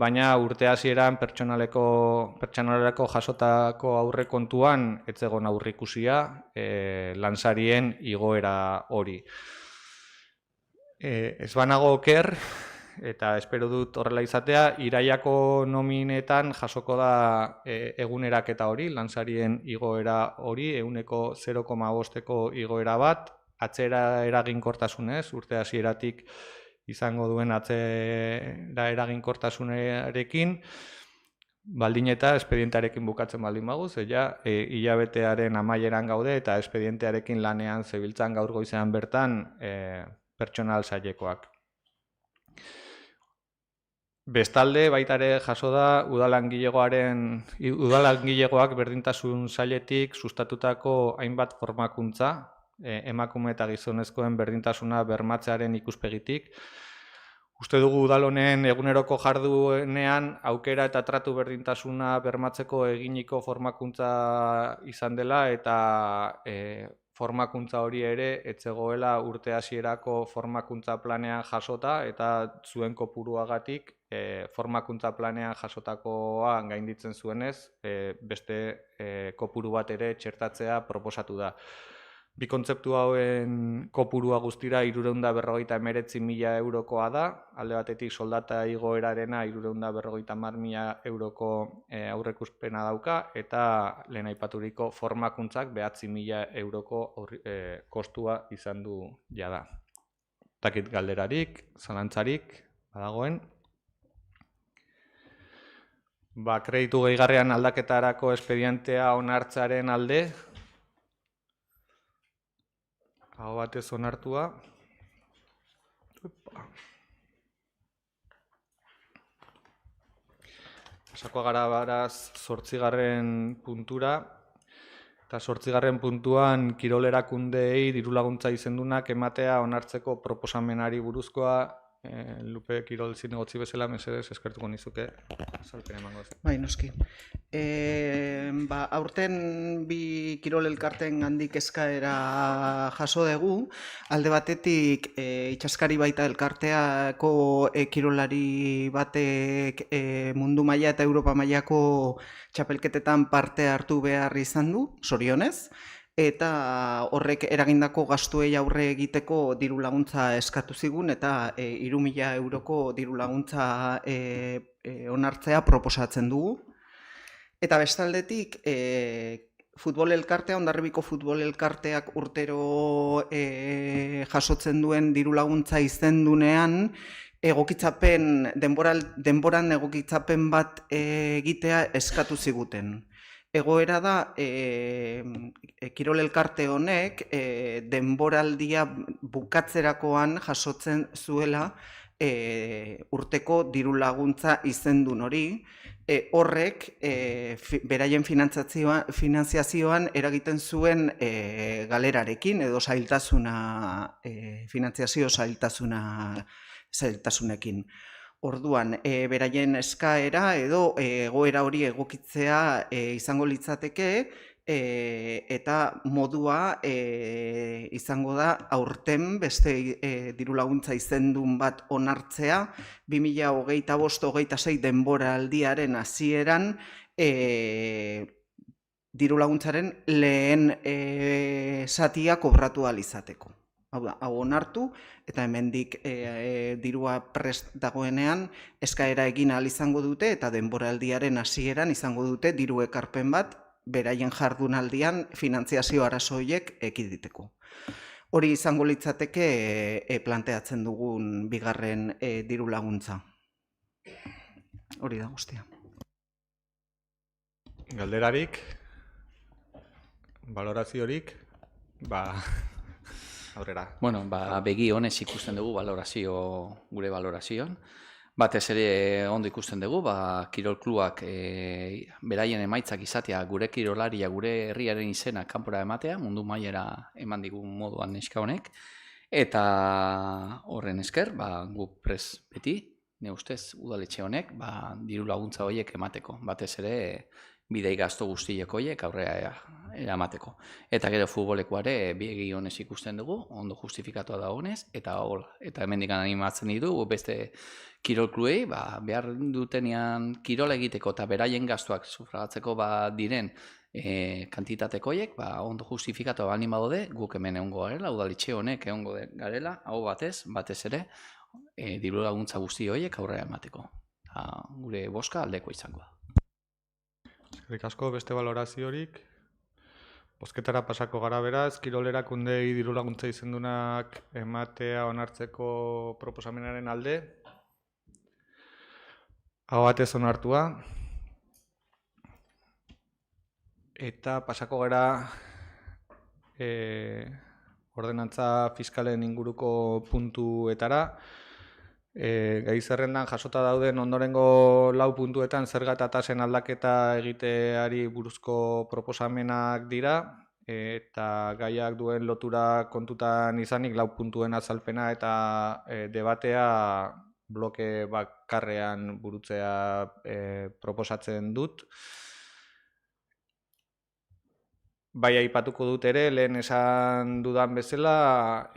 baina urte hasieran pertsonalerako jasotako aurrekontuan ez zegoen aurreikusia lansarien igoera hori. Ez banago oker, eta espero dut horrela izatea, irailako nominetan jasoko da eguneraketa hori, lansarien igoera hori, 0,5%ko igoera bat, atzera eraginkortasunez, urte hasieratik izango duen atzera eraginkortasunarekin, baldin eta espedientearekin bukatzen baldin baguz, hilabetearen amaieran gaude eta espedientearekin lanean zebiltzan gaur goizean bertan pertsonal sailekoak. Bestalde, baita ere jaso da udalangilegoak berdintasun sailetik sustatutako hainbat formakuntza, emakume eta gizonezkoen berdintasuna bermatzearen ikuspegitik. Uste dugu udal honen eguneroko jarduenean aukera eta tratu berdintasuna bermatzeko eginiko formakuntza izan dela eta formakuntza hori ere ez zegoela urte hasierako formakuntza planean jasota eta zuen kopuruagatik formakuntza planean jasotakoa gainditzen zuenez, beste kopuru bat ere txertatzea proposatu da. Bi kontzeptu hauen kopurua guztira 359.000 eurokoa da, alde batetik soldata igoerarena 350.000 euroko aurreikuspena dauka, eta lehen aipaturiko formakuntzak 9.000 euroko kostua izan du jada. Takit galderarik, zalantzarik, badagoen. Kreditu gehigarrian aldaketarako espedientea onartzearen alde, Aho batez onartua. Pasako gara baraz 8. puntura, eta 8. puntuan kirol erakundeei dirulaguntza izendunak ematea onartzeko proposamenari buruzkoa. Lupe Kirol zinegotzi bezala, mesedez, eskertuko nizuke, azalpena emango zen. Bai, noski. Aurten bi kirol elkarten handik eskaera jaso dugu, alde batetik itxaskari baita elkarteako kirolari batek mundu maila eta Europa mailako txapelketetan parte hartu behar izan du, zorionez, eta horrek eragindako gastuei aurre egiteko diru laguntza eskatu zigun eta 3.000 euroko diru laguntza onartzea proposatzen dugu. Eta bestaldetik, futbol elkartea, Hondarribiko futbol elkarteak urtero jasotzen duen diru laguntza izendunean, egokitzapen, denboran egokitzapen bat egitea eskatu ziguten. Egoera da, kirol elkarte honek denboraldia bukatzerakoan jasotzen zuela urteko diru laguntza izendun hori, horrek beraien finanziazioan eragiten zuen galerarekin edo finanziazio zailtasunekin. Orduan, beraien eskaera edo egoera hori egokitzea izango litzateke eta modua izango da aurten beste diru laguntza izendun bat onartzea 2025-26 denboraldiaren hasieran diru laguntzaren lehen zatia kobratu ahal izateko. Hau da, hau onartu, eta hemendik dirua prest dagoenean eskaera egin ahal izango dute eta denboraldiaren hasieran izango dute diru ekarpen bat beraien jardunaldian finantziazio arazo horiek ekiditeko. Hori izango litzateke planteatzen dugun bigarren diru laguntza. Hori da guztia. Galderarik, valoraziorik, aurrera. Bueno, begi honez ikusten dugu gure valorazioan. Batez ere ondo ikusten dugu, kirol klubak beraien emaitzak izatea, gure kirolaria, gure herriaren izena kanpora ematea, mundu mailera eman digun moduan neska honek. Eta horren esker, guk prest beti, ne ustez, udaletxe honek, diru laguntza horiek emateko. Batez ere, bidei gasto guztiek horiek aurrera eramateko. Eta gero futbolekoare begi honez ikusten dugu, ondo justifikatua da honez, eta hemendik animatzen ditu beste kirol kluei, behar dutenean kirola egiteko eta beraien gastuak sufragatzeko diren kantitateko horiek, ondo justifikatua baldin badaude, guk hemen egongo garela, udaletxe honek egongo garela, hau batez ere, diru laguntza guzti horiek aurrera emateko. Gure boska aldeko izango da. Eskerrik asko, beste valoraziorik. Bozketara pasako gara beraz, kirol erakundei diru laguntza izendunak ematea onartzeko proposamenaren alde. Aho batez onartua. Eta pasako gara ordenantza fiskalen inguruko puntuetara. Gai zerrendan jasota dauden ondorengo 4 puntuetan zerga eta tasen aldaketa egiteari buruzko proposamenak dira, eta gaiak duen lotura kontutan izanik 4 puntuen azalpena eta debatea bloke bakarrean burutzea proposatzen dut. Bai aipatuko dut ere, lehen esan dudan bezala,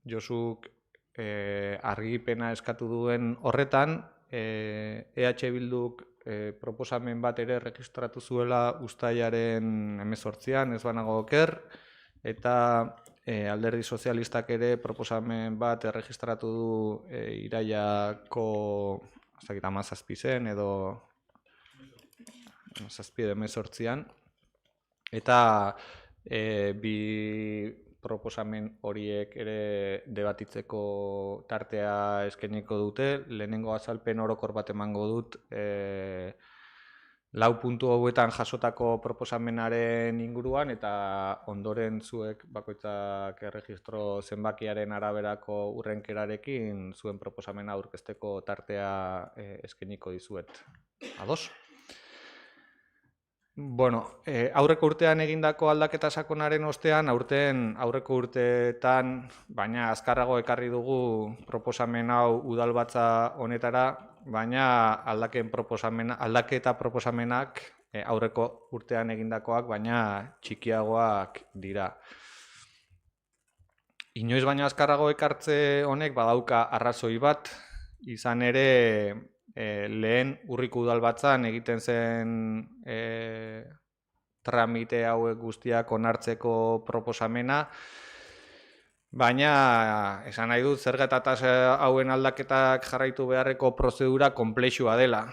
Josuk argipena eskatu duen horretan, EH Bilduk proposamen bat ere registratu zuela uztailaren 18an, ez banago oker, eta Alderdi Sozialistak ere proposamen bat erregistratu du irailako 17 zen edo 17an, eta bi proposamen horiek ere debatitzeko tartea eskainiko dute. Lehenengo azalpen orokor bat emango dut 4 puntu hauetan jasotako proposamenaren inguruan eta ondoren zuek bakoitzak erregistro zenbakiaren araberako urrenkerarekin zuen proposamena aurkezteko tartea eskainiko dizuet. Ados? Bueno, aurreko urtean egindako aldaketa sakonaren ostean, aurreko urteetan, baina azkarrago ekarri dugu proposamen hau udalbatza honetara, baina aldaketa proposamenak aurreko urtean egindakoak, baina txikiagoak dira. Inoiz baina azkarrago ekartze honek badauka arrazoi bat, izan ere lehen urriko udalbatzan egiten zen tramite hauek guztiak onartzeko proposamena, baina esan nahi dut zerga eta tasa hauen aldaketak jarraitu beharreko prozedura konplexua dela.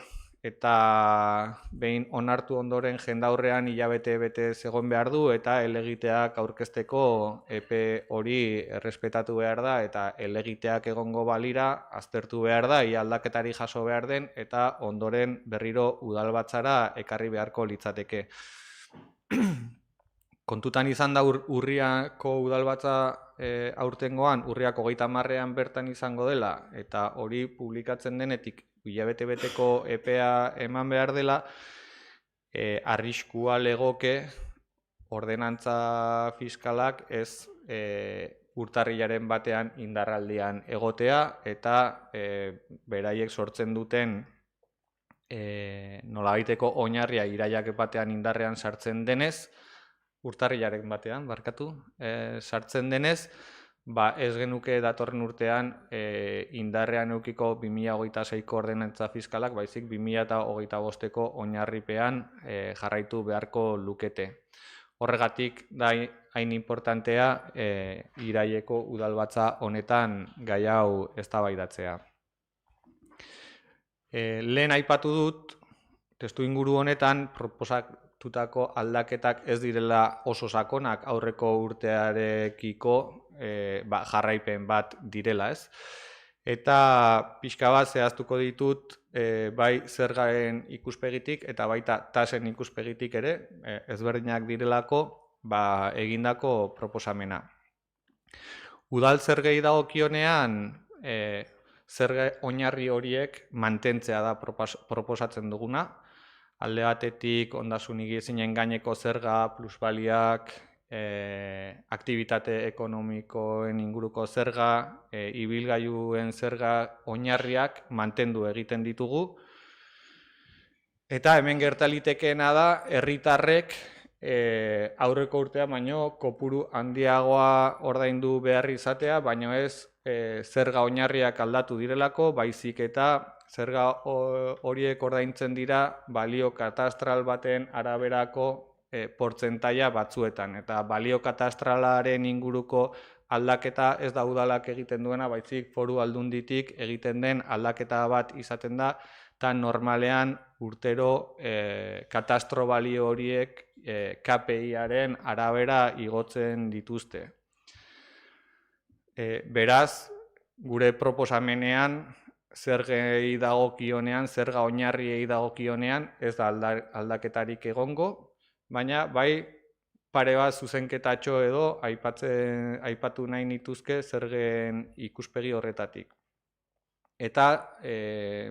Eta behin onartu ondoren jendaurrean hilabete bete egon behar du eta helegiteak aurkezteko epe hori errespetatu behar da eta helegiteak egongo balira aztertu behar da, ia aldaketari jaso behar den eta ondoren berriro udalbatzara ekarri beharko litzateke. Kontutan izan da urriako udalbatza aurtengoan, urriak 30ean bertan izango dela eta hori publikatzen denetik hilabete beteko epea eman behar dela, arriskua legoke ordenantza fiskalak ez urtarrilaren batean indarraldian egotea eta beraiek sortzen duten nolabaiteko oinarria iraiak batean indarrean sartzen denez, urtarrilaren batean, sartzen denez, ez genuke datorren urtean indarrean eukiko 2026ko ordenantza fiskalak, baizik 2025ko oinarripean jarraitu beharko lukete. Horregatik da hain importantea iraieko udalbatza honetan gai hau eztabaidatzea. Lehen aipatu dut, testuinguru honetan proposatutako aldaketak ez direla oso sakonak aurreko urtearekiko jarraipen bat direla, ez? Eta pixka bat zehaztuko ditut bai zergaren ikuspegitik eta baita tasen ikuspegitik ere, ezberdinak direlako egindako proposamena. Udal zergei dagokionean zerga oinarri horiek mantentzea da proposatzen duguna. Alde batetik ondasun higiezinen gaineko zerga, plusbaliak, aktibitate ekonomikoen inguruko zerga, ibilgailuen zerga oinarriak mantendu egiten ditugu. Eta hemen gertalitekeena da herritarrek aurreko urtea baino kopuru handiagoa ordaindu behar izatea, baino ez zerga oinarriak aldatu direlako, baizik eta zerga horiek ordaintzen dira balio katastral baten araberako portzentaia batzuetan. Eta balio katastralaren inguruko aldaketa ez da udalak egiten duena, baizik foru aldunditik egiten den aldaketa bat izaten da, eta normalean urtero katastro balio horiek KPI-aren arabera igotzen dituzte. Beraz, gure proposamenean, zergei dagokionean, zerga oinarriei dagokionean, ez da aldaketarik egongo, baina bai pare bat zuzenketatxo edo aipatu nahi nituzke zergen ikuspegi horretatik. Eta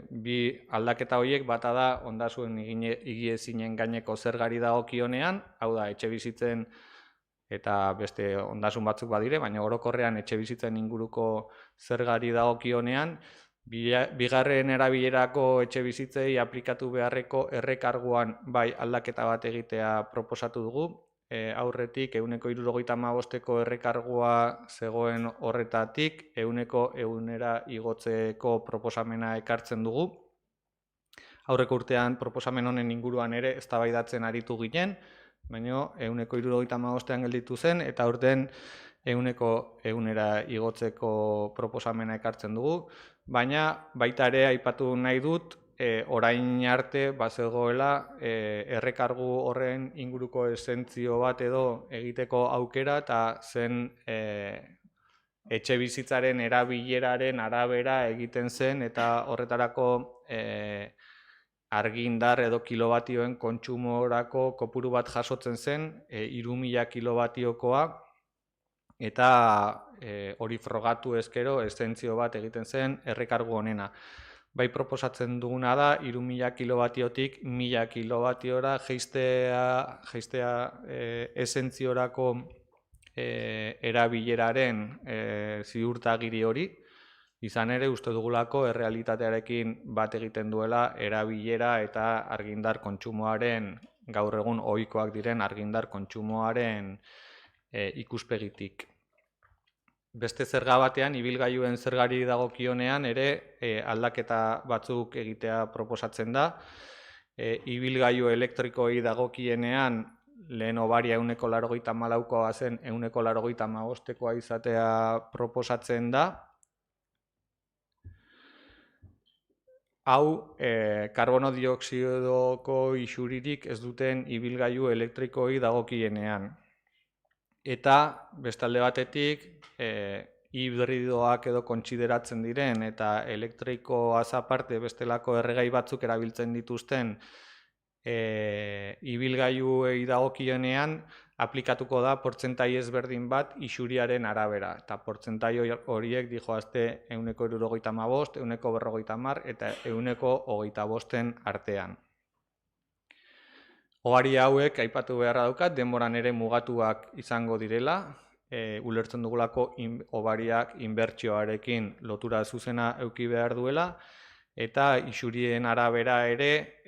bi aldaketa horiek bata da ondasun higiezinen gaineko zergari dagokionean, hau da etxebizitzen eta beste ondasun batzuk badire, baina orokorrean etxebizitzen inguruko zergari dagokionean, bigarren erabilerako etxebizitzei aplikatu beharreko errekarguan bai aldaketa bat egitea proposatu dugu. Aurretik 175ko errekargua zegoen horretatik 100era igotzeko proposamena ekartzen dugu. Aurreko urtean proposamen honen inguruan ere eztabaidatzen aritu ginen, baina 175ean gelditu zen eta aurten 100era igotzeko proposamena ekartzen dugu. Baina baita ere aipatu nahi dut, orain arte bazegoela errekargu horren inguruko esentzio bat edo egiteko aukera eta zen etxebizitzaren erabileraren arabera egiten zen eta horretarako argindar edo kilobatioen kontsumorako kopuru bat jasotzen zen, 3.000 kilobatiokoa, eta hori frogatu ezkero estentzio bat egiten zen errekargu honena. Bai proposatzen duguna da, 3.000 kilobatiotik 1.000 kilobatiora jeistea esentziorako erabileraren ziurtagiri hori, izan ere uste dugulako errealitatearekin bat egiten duela erabilera eta argindar kontsumoaren, gaur egun ohikoak diren argindar kontsumoaren ikuspegitik. Beste zerga batean, ibilgailuen zergari dagokionean ere aldaketa batzuk egitea proposatzen da. Ibilgailu elektrikoei dagokienean lehen obaria 184koa zen 185koa izatea proposatzen da. Hau, karbono dioksidoko isuririk ez duten ibilgailu elektrikoei dagokienean. Eta bestalde batetik, hibridoak edo kontsideratzen diren eta elektrikoaz aparte bestelako erregai batzuk erabiltzen dituzten ibilgailuei dagokienean aplikatuko da portzentai ezberdin bat isuriaren arabera. Eta portzentai horiek dijoazte 175, 150 eta 125 artean. Hobari hauek aipatu beharra daukat, denboran ere mugatuak izango direla, ulertzen dugulako hobariak inbertsioarekin lotura zuzena eduki behar duela, eta isurien arabera ere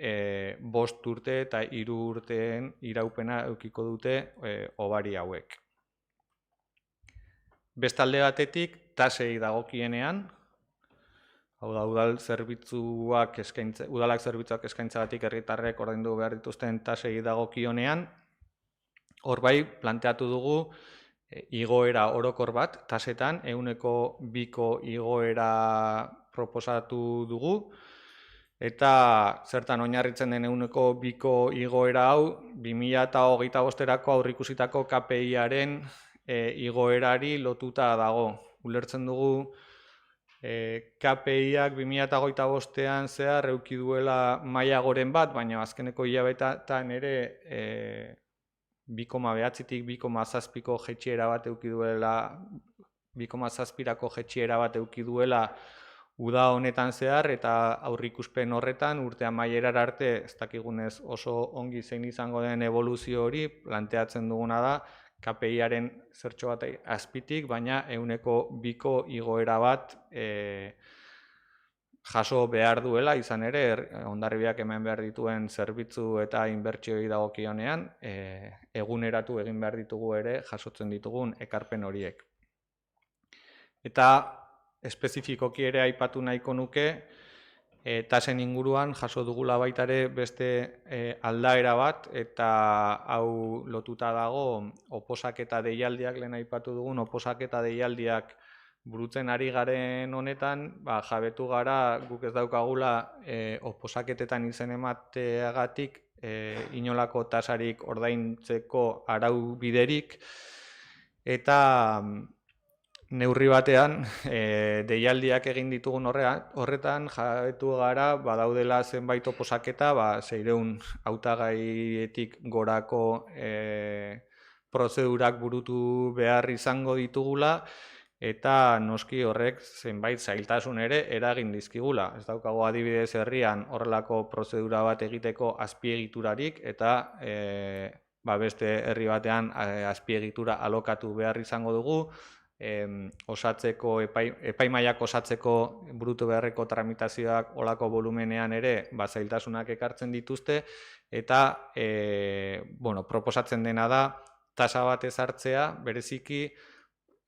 5 urte eta 3 urteen iraupena edukiko dute hobari hauek. Bestalde batetik, tasei dagokienean, hau da, udalak zerbitzuak eskaintzagatik herritarrek ordaindu behar dituzten tasei dagokionean, hor bai planteatu dugu igoera orokor bat, tasetan, 2ko igoera proposatu dugu, eta zertan oinarritzen den 2ko igoera hau, 2025erako aurreikusitako KPI-aren igoerari lotuta dago. Ulertzen dugu KPI-ak 2025ean zehar eduki duela maila goren bat, baina azkeneko hilabetetan ere 2,9tik 2,7ko jaitsiera bat eduki duela, 2,7rako jaitsiera bat eduki duela uda honetan zehar, eta aurreikuspen horretan urte amaierara arte ez dakigunez oso ongi zein izango den eboluzio hori, planteatzen duguna da KPI-aren zertxo bat azpitik, baina 2ko igoera bat jaso behar duela, izan ere, Hondarribiak eman behar dituen zerbitzu eta inbertsioi dagokionean, eguneratu egin behar ditugu ere jasotzen ditugun ekarpen horiek. Eta espezifikoki ere aipatu nahiko nuke, tasen inguruan jaso dugula baita ere beste aldaera bat, eta hau lotuta dago oposaketa deialdiak, lehen aipatu dugun oposaketa deialdiak burutzen ari garen honetan, jabetu gara guk ez daukagula oposaketetan izen emateagatik inolako tasarik ordaintzeko arau biderik, eta neurri batean deialdiak egin ditugun horretan jabetu gara badaudela zenbait oposaketa 600 hautagaietik gorako prozedurak burutu behar izango ditugula, eta noski horrek zenbait zailtasun ere eragin dizkigula. Ez daukago adibidez herrian horrelako prozedura bat egiteko azpiegiturarik, eta beste herri batean azpiegitura alokatu behar izango dugu, epaimaiak osatzeko burutu beharreko tramitazioak olako volumenean ere zailtasunak ekartzen dituzte, eta proposatzen dena da tasa bat ezartzea, bereziki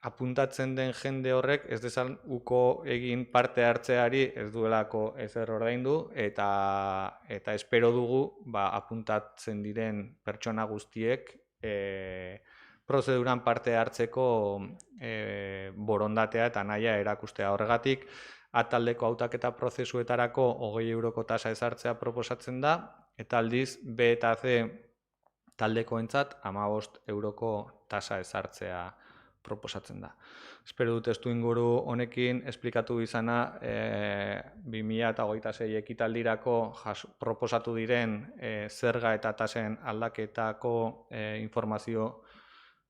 apuntatzen den jende horrek ez dezan uko egin parte hartzeari ez duelako ezer ordaindu, eta espero dugu apuntatzen diren pertsona guztiek prozeduran parte hartzeko borondatea eta nahia erakustea. Horregatik, A-taldeko hautaketa prozesuetarako 20 euroko tasa ezartzea proposatzen da, eta aldiz B eta C taldekoentzat 15 euroko tasa ezartzea proposatzen da. Espero dut testu inguru honekin esplikatu izana 2026 ekitaldirako proposatu diren zerga eta tasen aldaketako informazio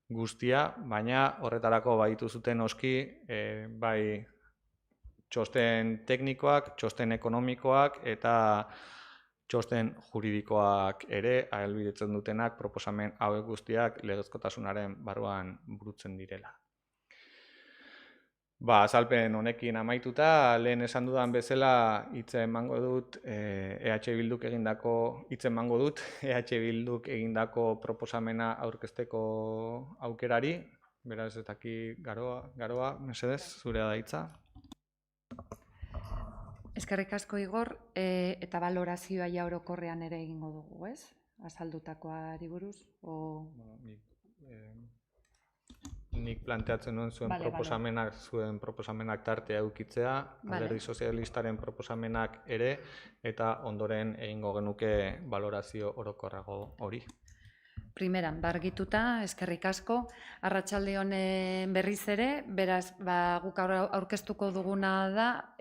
guztia, baina horretarako baditu zuten oski bai txosten teknikoak, txosten ekonomikoak eta txosten juridikoak ere ahalbidetzen dutenak proposamen hauek guztiak legezkotasunaren barruan burutzen direla. Azalpen honekin amaituta, lehen esan dudan bezala hitz emango dut EH Bilduk egindako proposamena aurkezteko aukerari. Beraz, ez daki Garoa, mesedez, zurea da hitza. Eskerrik asko Igor, eta balorazioa ja orokorrean ere egingo dugu, ez? Azaldutakoari buruz, Nik planteatzen nuen zuen proposamenak tartea edukitzea, Alderdi Sozialistaren proposamenak ere, eta ondoren egingo genuke balorazio orokorrago hori. Primeran, argituta, eskerrik asko, arratsalde honen berriz ere, beraz, guk aurkeztuko duguna da,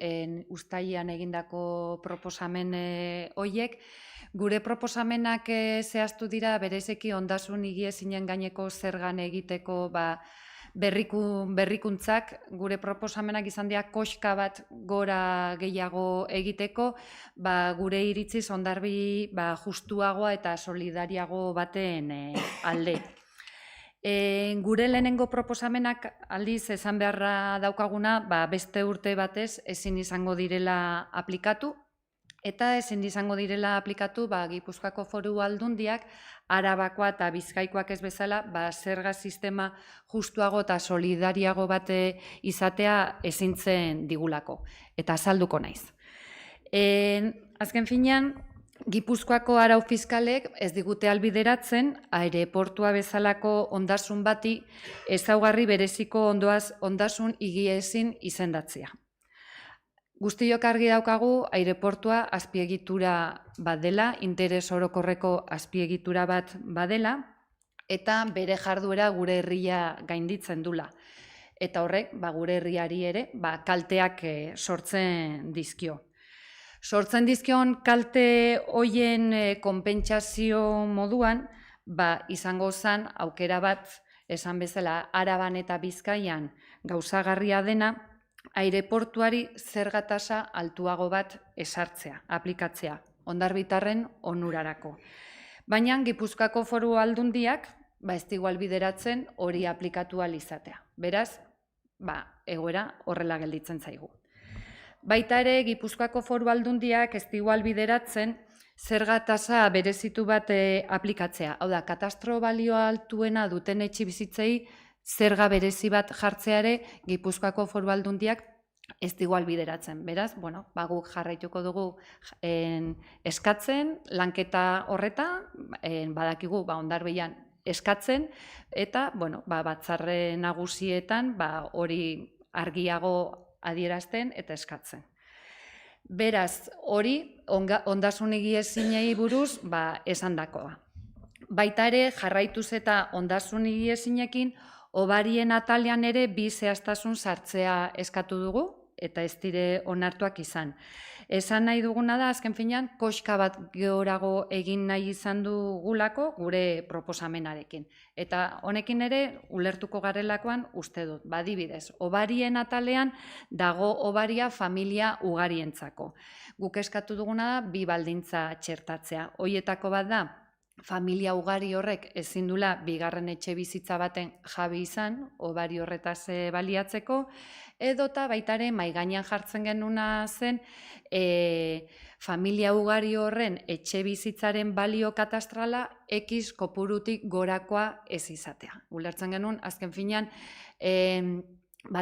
uztailean egindako proposamen horiek. Gure proposamenak zehaztu dira, berezeki ondasun higiezinen gaineko zergan egiteko berrikuntzak, gure proposamenak izan dira koska bat gora gehiago egiteko, gure iritziz hondarbi justuagoa eta solidariago baten alde. Gure lehenengo proposamenak aldiz esan beharra daukaguna, beste urte batez ezin izango direla aplikatu, eta ezin izango direla aplikatu Gipuzkoako Foru Aldundiak Arabakoa eta Bizkaikoak ez bezala zerga sistema justuago eta solidariago bate izatea ezintzen digulako, eta azalduko naiz. Azken finean, Gipuzkoako arau fiskalek ez digute albideratzen aireportua bezalako ondasun bati ezaugarri bereziko ondasun higiezin izendatzea. Guztiok argi daukagu aireportua azpiegitura bat dela, interes orokorreko azpiegitura bat badela, eta bere jarduera gure herria gainditzen dula. Eta horrek, gure herriari ere, kalteak sortzen dizkio. Sortzen dizkion kalte hoien konpentsazio moduan, izango zen aukera bat, esan bezala, Araban eta Bizkaian gauzagarria dena, aireportuari zerga tasa altuago bat esartzea, aplikatzea, hondarbitarren onurarako. Baina Gipuzkoako Foru Aldundiak ez digu albideratzen hori aplikatu ahal izatea. Beraz, egoera horrela gelditzen zaigu. Baita ere, Gipuzkoako Foru Aldundiak ez digu albideratzen zerga tasa berezitu bat aplikatzea. Hau da, katastro balio altuena duten etxebizitzei zerga berezi bat jartzeare Gipuzkoako Foru Aldundiak ez digu albideratzen. Beraz, guk jarraituko dugu eskatzen, lanketa horreta, badakigu hondarbian eskatzen, eta batzarre nagusietan hori argiago adierazten eta eskatzen. Beraz, hori ondasun higiezinei buruz esandakoa. Baita ere, jarraituz eta ondasun higiezinekin obarien atalean ere bi zehaztasun sartzea eskatu dugu, eta ez dire onartuak izan. Esan nahi duguna da, azken finean, koska bat gehorago egin nahi izan dugulako gure proposamenarekin. Eta honekin ere, ulertuko garelakoan uste dut, adibidez, obarien atalean dago obaria familia ugarientzako. Guk eskatu duguna da, bi baldintza txertatzea. Hoietako bat da, familia ugari horrek ezin dula bigarren etxe bizitza baten jabi izan, obari horretaz baliatzeko, edota baitare mahai gainean jartzen genuna zen familia ugari horren etxe bizitzaren balio katastrala X kopurutik gorakoa ez izatea. Ulertzen genuen, azken finean,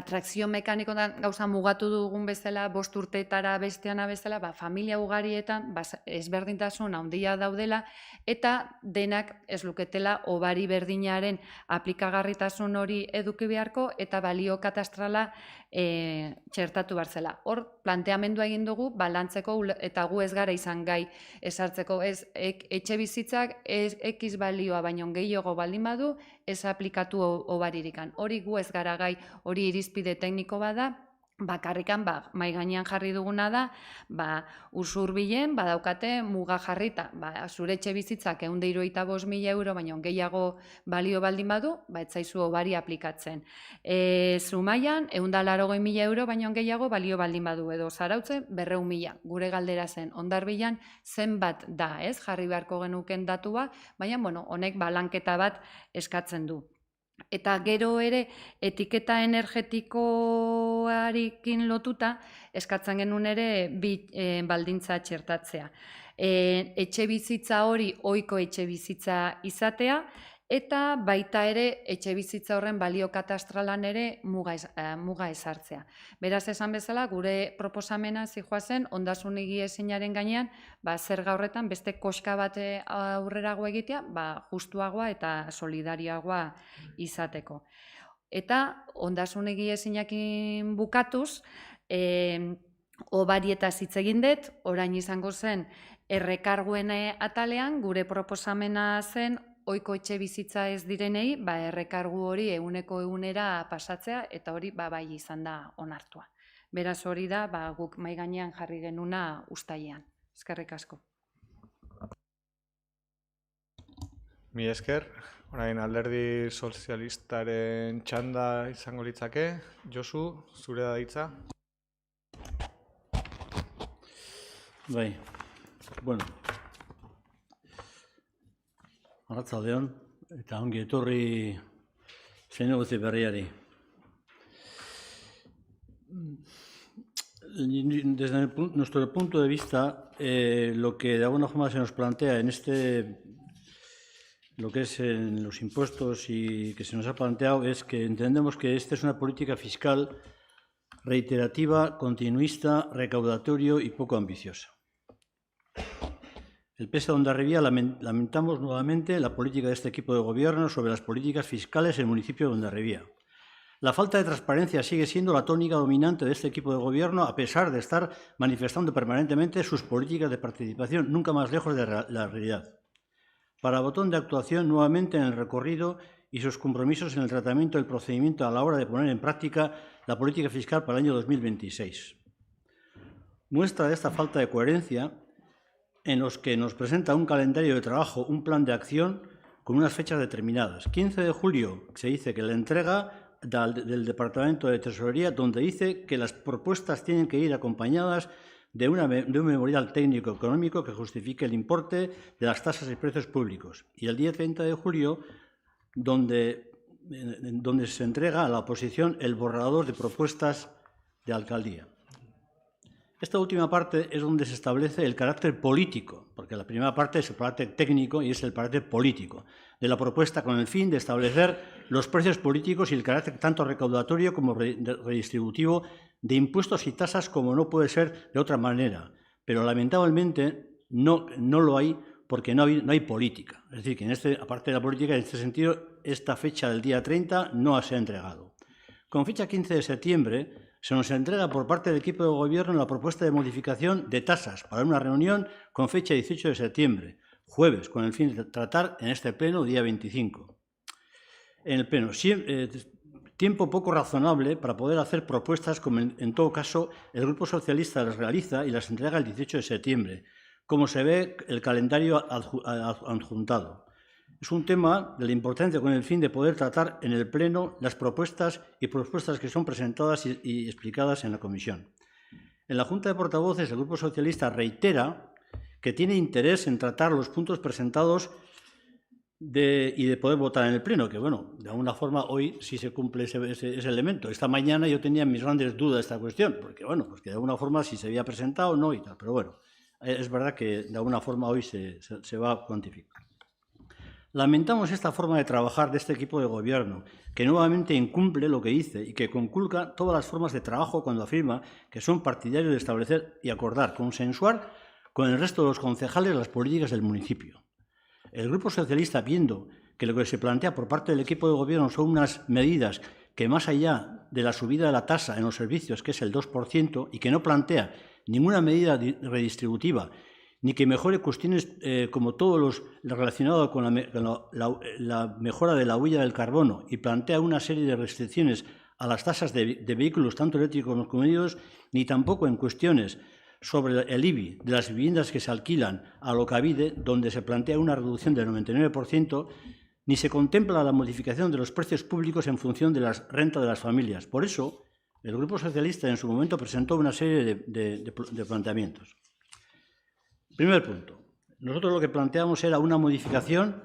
trakzio mekanikotan gauza mugatu dugun bezala, 5 urteetara besteana bezala, familia ugarietan ezberdintasun handia daudela, eta denak ez luketela obari berdinaren aplikagarritasun hori eduki beharko, eta balio katastrala txertatu behar zela. Hor, planteamendua egin dugu, balantzeko eta gu ez gara izan gai esartzeko. Ez, etxe bizitzak X balioa baino gehiago baldin badu, ez aplikatu obaririkan. Hori gu ez gara gai, hori irizpide tekniko bada, bakarrikan mai gainean jarri duguna da, usurbilen badaukate muga jarrita. Zure etxe bizitzak 175.000 euro baino gehiago balio baldin badu, ez zaizu obari aplikatzen. Zumaian 180.000 euro baino gehiago balio baldin badu, edo Zarautzen 200.000. Gure galdera zen, Hondarribian zenbat da, ez? Jarri beharko genuken datua, baina honek lanketa bat eskatzen du. Eta gero ere etiketa energetikoarekin lotuta eskatzen genuen ere baldintza txertatzea. Etxe bizitza hori ohiko etxe bizitza izatea eta baita ere etxe bizitza horren balio katastralan ere muga ezartzea. Beraz esan bezala gure proposamena zihoazen ondasun higiezinaren gainean zerga horretan beste koska bat aurrerago egitea, justuagoa eta solidarioagoa izateko. Eta ondasun higiezinakin bukatuz, obarietaz hitz egin dut, orain izango zen errekarguen atalean gure proposamena zen ohiko etxe bizitza ez direnei, errekargu hori 100% pasatzea, eta hori bai izan da onartua. Beraz hori da guk mahai gainean jarri genuna uztailean. Eskerrik asko. Mi esker, orain alderdi sozialistaren txanda izango litzake. Josu, zure da hitza. Bai, bueno. Arratsaldeon eta ongi etorri zinegotzi berriari. Desde nuestro punto de vista, lo que de alguna forma se nos plantea en lo que es en los impuestos y que se nos ha planteado es que entendemos que esta es una política fiscal reiterativa, continuista, recaudatorio y poco ambiciosa. El PS de Hondarribia lamentamos nuevamente la política de este equipo de gobierno sobre las políticas fiscales en el municipio de Hondarribia. La falta de transparencia sigue siendo la tónica dominante de este equipo de gobierno, a pesar de estar manifestando permanentemente sus políticas de participación nunca más lejos de la realidad. Para botón de actuación nuevamente en el recorrido y sus compromisos en el tratamiento del procedimiento a la hora de poner en práctica la política fiscal para el año 2026. Muestra de esta falta de coherencia en los que nos presenta un calendario de trabajo, un plan de acción con unas fechas determinadas. 15 de julio se dice que la entrega del Departamento de Tesorería, donde dice que las propuestas tienen que ir acompañadas de un memorial técnico-económico que justifique el importe de las tasas y precios públicos. Y el día 30 de julio, donde se entrega a la oposición el borrador de propuestas de alcaldía. Esta última parte es donde se establece el carácter político, porque la primera parte es el carácter técnico y es el carácter político de la propuesta, con el fin de establecer los precios políticos y el carácter tanto recaudatorio como redistributivo de impuestos y tasas, como no puede ser de otra manera. Pero lamentablemente no lo hay, porque no hay política. Es decir, que aparte de la política, en este sentido, esta fecha del día 30 no se ha entregado. Con fecha 15 de septiembre, se nos entrega por parte del equipo de gobierno la propuesta de modificación de tasas para una reunión con fecha 18 de septiembre, jueves, con el fin de tratar en este pleno día 25. En el pleno, tiempo poco razonable para poder hacer propuestas como en todo caso el Grupo Socialista las realiza y las entrega el 18 de septiembre, como se ve el calendario adjuntado. Es un tema de la importancia con el fin de poder tratar en el Pleno las propuestas que son presentadas y explicadas en la comisión. En la Junta de Portavoces, el Grupo Socialista reitera que tiene interés en tratar los puntos presentados y de poder votar en el Pleno, que bueno, de alguna forma hoy sí se cumple ese elemento. Esta mañana yo tenía mis grandes dudas de esta cuestión, porque bueno, pues que de alguna forma si se había presentado o no y tal, pero bueno, es verdad que de alguna forma hoy se va a cuantificar. Lamentamos esta forma de trabajar de este equipo de gobierno, que nuevamente incumple lo que dice y que conculca todas las formas de trabajo cuando afirma que son partidarios de establecer y acordar, consensuar con el resto de los concejales las políticas del municipio. El Grupo Socialista, viendo que lo que se plantea por parte del equipo de gobierno son unas medidas que más allá de la subida de la tasa en los servicios, que es el 2%, y que no plantea ninguna medida redistributiva, ni que mejore cuestiones como todos los relacionados con la mejora de la huella del carbono, y plantea una serie de restricciones a las tasas de vehículos, tanto eléctricos como híbridos, ni tampoco en cuestiones sobre el IBI de las viviendas que se alquilan a Alokabide, donde se plantea una reducción del 99%, ni se contempla la modificación de los precios públicos en función de la renta de las familias. Por eso, el Grupo Socialista en su momento presentó una serie de planteamientos. Primer punto. Nosotros lo que planteamos era una bonificación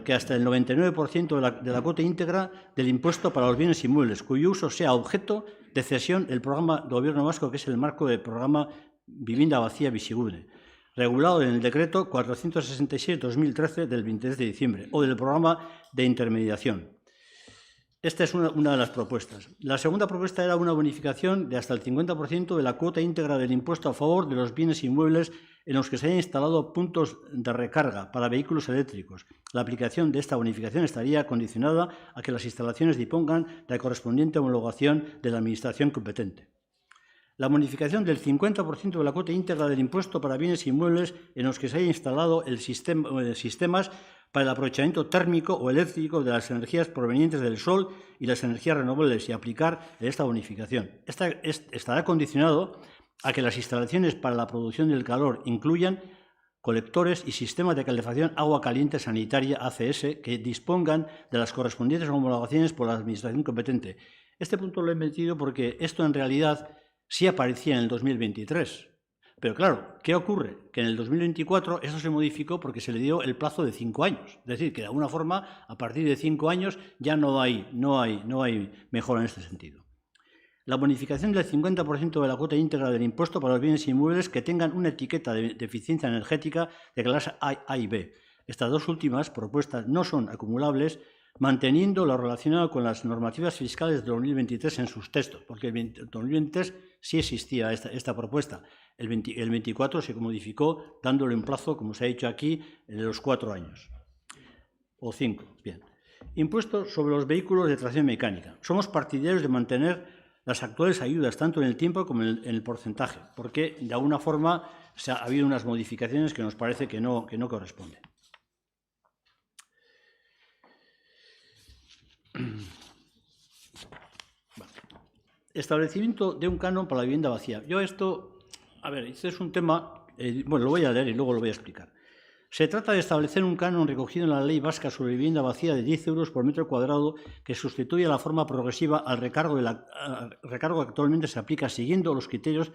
que hasta el 99% de la cuota íntegra del impuesto para los bienes inmuebles, cuyo uso sea objeto de cesión del programa de Gobierno vasco, que es el marco del programa Vivienda Vacía Bizigune, regulado en el decreto 466/2013 del 23 de diciembre, o del programa de intermediación. Esta es una de las propuestas. La segunda propuesta era una bonificación de hasta el 50% de la cuota íntegra del impuesto a favor de los bienes inmuebles en los que se hayan instalado puntos de recarga para vehículos eléctricos. La aplicación de esta bonificación estaría condicionada a que las instalaciones dispongan de la correspondiente homologación de la Administración competente. La bonificación del 50% de la cuota íntegra del impuesto para bienes inmuebles en los que se haya instalado sistemas para el aprovechamiento térmico o eléctrico de las energías provenientes del sol y las energías renovables, y aplicar esta bonificación. Estará condicionado a que las instalaciones para la producción del calor incluyan colectores y sistemas de calefacción agua caliente sanitaria ACS que dispongan de las correspondientes homologaciones por la Administración competente. Este punto lo he metido porque esto en realidad sí aparecía en el 2023. Pero claro, ¿qué ocurre? Que en el 2024 eso se modificó porque se le dio el plazo de 5 años. Es decir, que de alguna forma, a partir de 5 años ya no hay mejora en este sentido. La bonificación del 50% de la cuota íntegra del impuesto para los bienes inmuebles que tengan una etiqueta de eficiencia energética de clase A y B. Estas dos últimas propuestas no son acumulables, manteniendo lo relacionado con las normativas fiscales de 2023 en sus textos, porque en 2023 sí existía esta propuesta. El 24 se modificó dándole un plazo, como se ha dicho aquí, de los 4 años. O 5, bien. Impuestos sobre los vehículos de tracción mecánica. Somos partidarios de mantener las actuales ayudas, tanto en el tiempo como en el porcentaje, porque de alguna forma ha habido unas modificaciones que nos parece que no corresponden. Establecimiento de un canon para la vivienda vacía. Yo esto, este es un tema, lo voy a leer y luego lo voy a explicar. Se trata de establecer un canon recogido en la Ley Vasca sobre Vivienda Vacía de 10 euros por metro cuadrado que sustituye la forma progresiva al recargo que actualmente se aplica siguiendo los criterios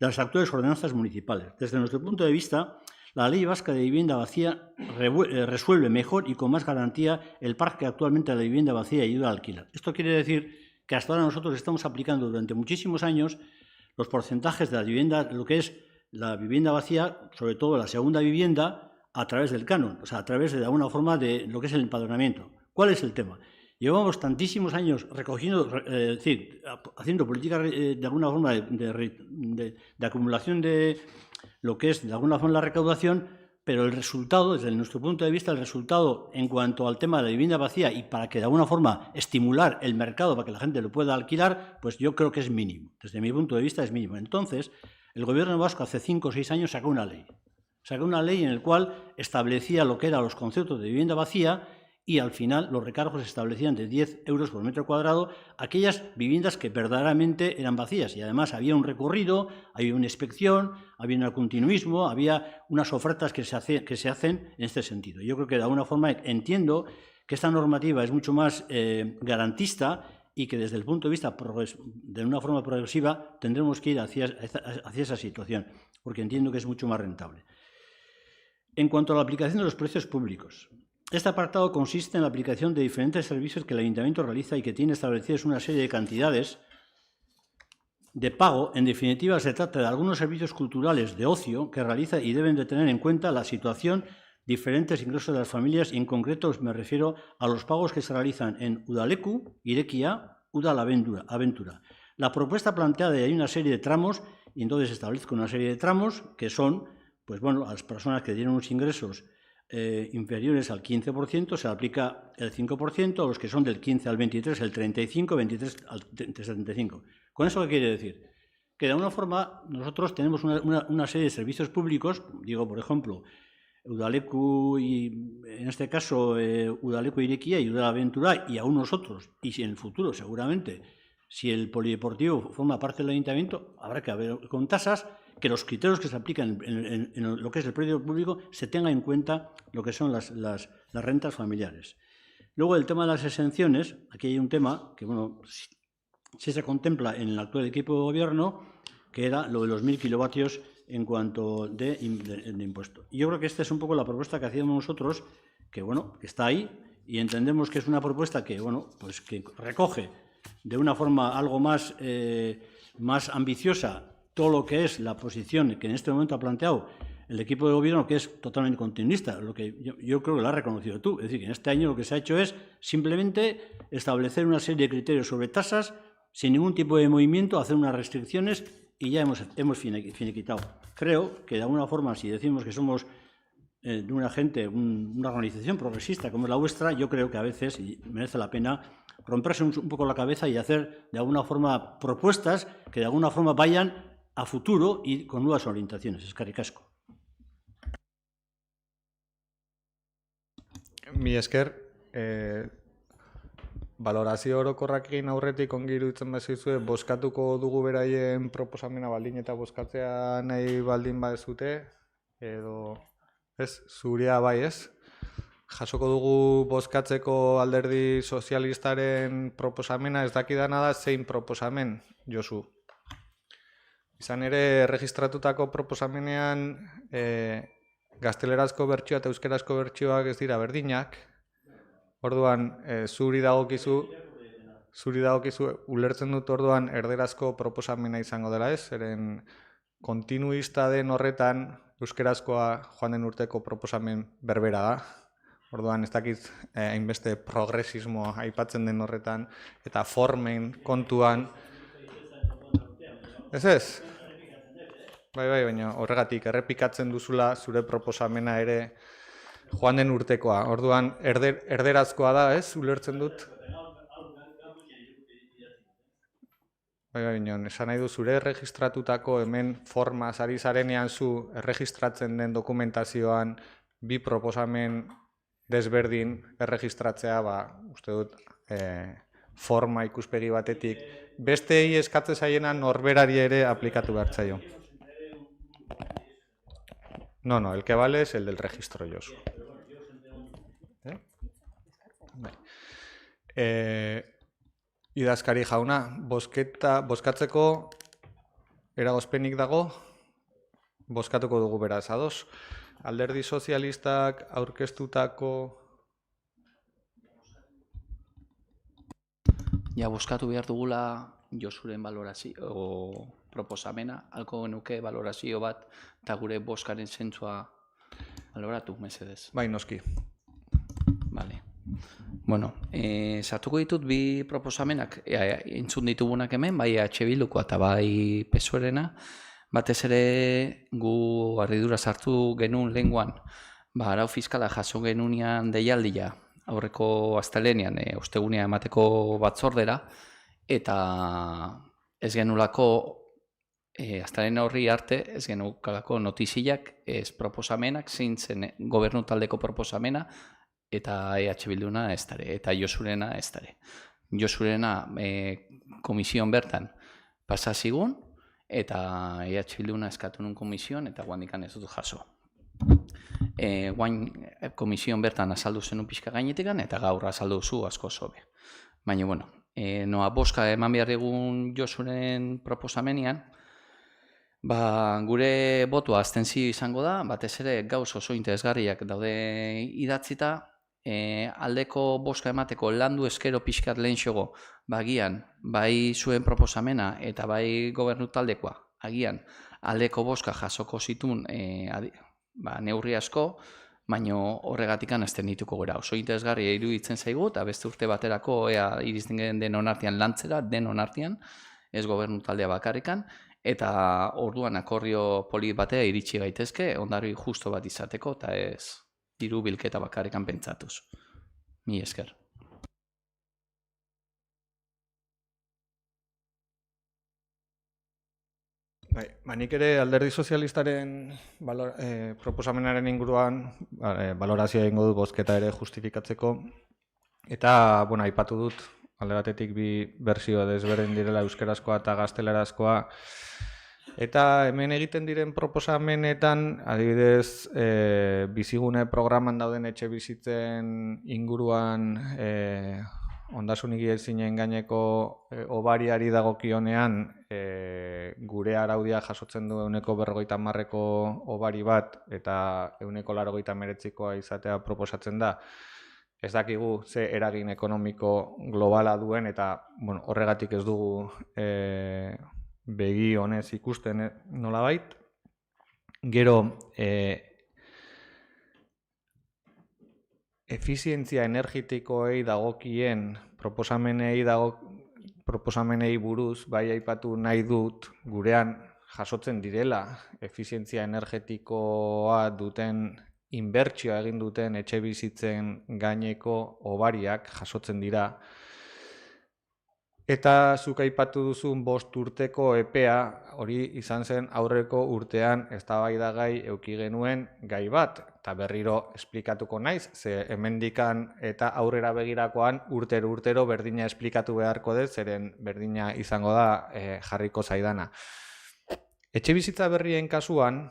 de las actuales ordenanzas municipales. Desde nuestro punto de vista, la Ley Vasca de Vivienda Vacía resuelve mejor y con más garantía el parque actualmente de la vivienda vacía y ayuda al alquiler. Esto quiere decir que hasta ahora nosotros estamos aplicando durante muchísimos años los porcentajes de la vivienda, lo que es la vivienda vacía, sobre todo la segunda vivienda, a través del canon, o sea, a través de alguna forma de lo que es el empadronamiento. ¿Cuál es el tema? Llevamos tantísimos años recogiendo, haciendo política de alguna forma de acumulación de lo que es de alguna forma la recaudación, pero el resultado, desde nuestro punto de vista, el resultado en cuanto al tema de la vivienda vacía y para que de alguna forma estimular el mercado para que la gente lo pueda alquilar, pues yo creo que es mínimo. Desde mi punto de vista es mínimo. Entonces, el Gobierno vasco hace 5 o 6 años sacó una ley. Sacó una ley en la cual establecía lo que eran los conceptos de vivienda vacía y al final los recargos se establecían de 10 euros por metro cuadrado aquellas viviendas que verdaderamente eran vacías. Y además había un recorrido, había una inspección, había un continuismo, había unas ofertas que se hacen en este sentido. Yo creo que de alguna forma entiendo que esta normativa es mucho más garantista y que desde el punto de vista de una forma progresiva tendremos que ir hacia esa situación, porque entiendo que es mucho más rentable. En cuanto a la aplicación de los precios públicos, este apartado consiste en la aplicación de diferentes servicios que el Ayuntamiento realiza y que tiene establecidas una serie de cantidades de pago. En definitiva, se trata de algunos servicios culturales de ocio que realiza y deben de tener en cuenta la situación, diferentes ingresos de las familias y en concreto me refiero a los pagos que se realizan en Udaleku, Irekia, Udal Aventura. La propuesta planteada hay una serie de tramos y entonces establezco una serie de tramos que son, pues bueno, a las personas que tienen unos ingresos inferiores al 15%, se aplica el 5%, a los que son del 15 al 23, el 35, 23 al 75. ¿Con eso qué quiere decir? Que de alguna forma nosotros tenemos una serie de servicios públicos, digo, por ejemplo, Udaleku y, en este caso, Udaleku Irekia y Udalaventura, y aún nosotros, y si en el futuro, seguramente, si el polideportivo forma parte del ayuntamiento, habrá que ver con tasas que los criterios que se aplican en lo que es el predio público se tengan en cuenta lo que son las rentas familiares. Luego, el tema de las exenciones, aquí hay un tema que, bueno, sí se contempla en el actual equipo de gobierno, que era lo de los 1.000 kilovatios en cuanto de impuesto. Y yo creo que esta es un poco la propuesta que hacíamos nosotros, que, bueno, que está ahí, y entendemos que es una propuesta que, bueno, pues que recoge de una forma algo más ambiciosa todo lo que es la posición que en este momento ha planteado el equipo de gobierno, que es totalmente continuista, lo que yo creo que lo has reconocido tú. Es decir, que en este año lo que se ha hecho es simplemente establecer una serie de criterios sobre tasas, sin ningún tipo de movimiento, hacer unas restricciones y ya hemos finiquitado. Creo que de alguna forma, si decimos que somos de una gente, una organización progresista como es la vuestra, yo creo que a veces, y merece la pena, romperse un poco la cabeza y hacer de alguna forma propuestas que de alguna forma vayan a futuro y con nuevas orientaciones. Eskerrik asko. Mi esker, valorazio orokorrak egin aurretik ongi iruditzen bazizue, bozkatuko dugu beraien proposamena baldin eta bozkatzea nahi baldin badezute, edo ez, zuria bai ez? Jasoko dugu bozkatzeko Alderdi Sozialistaren proposamena, ez dakidana da zein proposamen, Josu. Izan ere, erregistratutako proposamenean gaztelerazko bertsioa eta euskerazko bertsioak ez dira berdinak. Orduan, zuri dagokizu ulertzen dut orduan erderazko proposamena izango dela ez, zeren kontinuista den horretan euskerazkoa joan den urteko proposamen berbera da. Orduan, ez dakit hainbeste progresismo aipatzen den horretan, eta formen kontuan. Ez? Bai, baina horregatik errepikatzen duzula zure proposamena ere joan den urtekoa. Orduan, erderazkoa da, ez? Ulertzen dut. Bai, baina, esan nahi du zure erregistratutako hemen formaz ari zarenean zu erregistratzen den dokumentazioan bi proposamen desberdin erregistratzea, uste dut, forma ikuspegi batetik. Besteei eskatzen zaiena norberari ere aplikatu behar zaio. No, el que vale es el del registro, Josu. Idazkari jauna, bozkatzeko eragozpenik dago, bozkatuko dugu beraz, ados. Alderdi Sozialistak aurkeztutako... Ja, bozkatu behar dugula Josuren balorazio proposamena, halko genuke balorazio bat, eta gure bozkaren zentzua baloratu, mesedez. Bai, noski. Vale. Bueno, sartuko ditut bi proposamenak, entzun ditugunak hemen, bai EH Bildukoa eta bai PSOE-rena, batez ere gu harridura sartu genuen lehenguan, arau fiskala jaso genunean deialdia, aurreko astelenean, ostegunea emateko batzordera, eta ez genulako, astelehen horri arte, ez genukalako notiziak, ez proposamenak, zein zen gobernu taldeko proposamena, eta EH Bilduna ez dare, eta Josurena ez dare. Josurena komisioan bertan pasazigun, eta EH Bilduna eskatu nun komisioan, eta guandikan ez dut jaso. Guain komisioan bertan azaldu zenun pixka gainetikan, eta gaur azaldu zu asko zobe. Baina, bueno, noa boska eman behar egun Josuren proposamenian, gure botua abstentzio izango da, batez ere gauz oso interesgarriak daude idatzita, aldeko boska emateko landu eskero pixkat lehenxogo, agian, bai zuen proposamena eta bai gobernu taldekoa, agian, aldeko boska jasoko zitun neurri asko, baina horregatikan azten dituko gara. Oso interesgarria iruditzen zaigu, eta beste urte baterako irizten denon artean lantzera, denon artean, ez gobernu taldea bakarrikan, eta orduan akordio polit batea iritsi gaitezke, ondari justo bat izateko, eta ez diru bilketa bakarrikan pentsatuz. Mi esker. Bai, nik ere alderdi sozialistaren proposamenaren inguruan balorazioa egingo dut bozketa ere justifikatzeko. Eta, aipatu dut, alde batetik bi bersio desberdin direla euskarazkoa eta gaztelerazkoa. Eta hemen egiten diren proposamenetan, adibidez, bizigune programan dauden etxe bizitzen inguruan ondasunik ezinen gaineko obariari dagokionean gure araudia jasotzen du 50%ko obari bat eta 89%koa izatea proposatzen da. Ez dakigu ze eragin ekonomiko globala duen eta horregatik ez dugu begi honez ikusten nolabait. Gero, efizientzia energetikoei dagokien proposamenei buruz bai aipatu nahi dut gurean jasotzen direla efizientzia energetikoa duten inbertsioa egin duten etxe bizitzen gaineko obariak jasotzen dira. Eta zuk aipatu duzun 5 urteko epea hori izan zen aurreko urtean eztabaidagai eduki genuen gai bat. Eta berriro esplikatuko naiz, ze hemendikan eta aurrera begirakoan urtero berdina esplikatu beharko dut, zeren berdina izango da jarriko zaidana. Etxe bizitza berrien kasuan,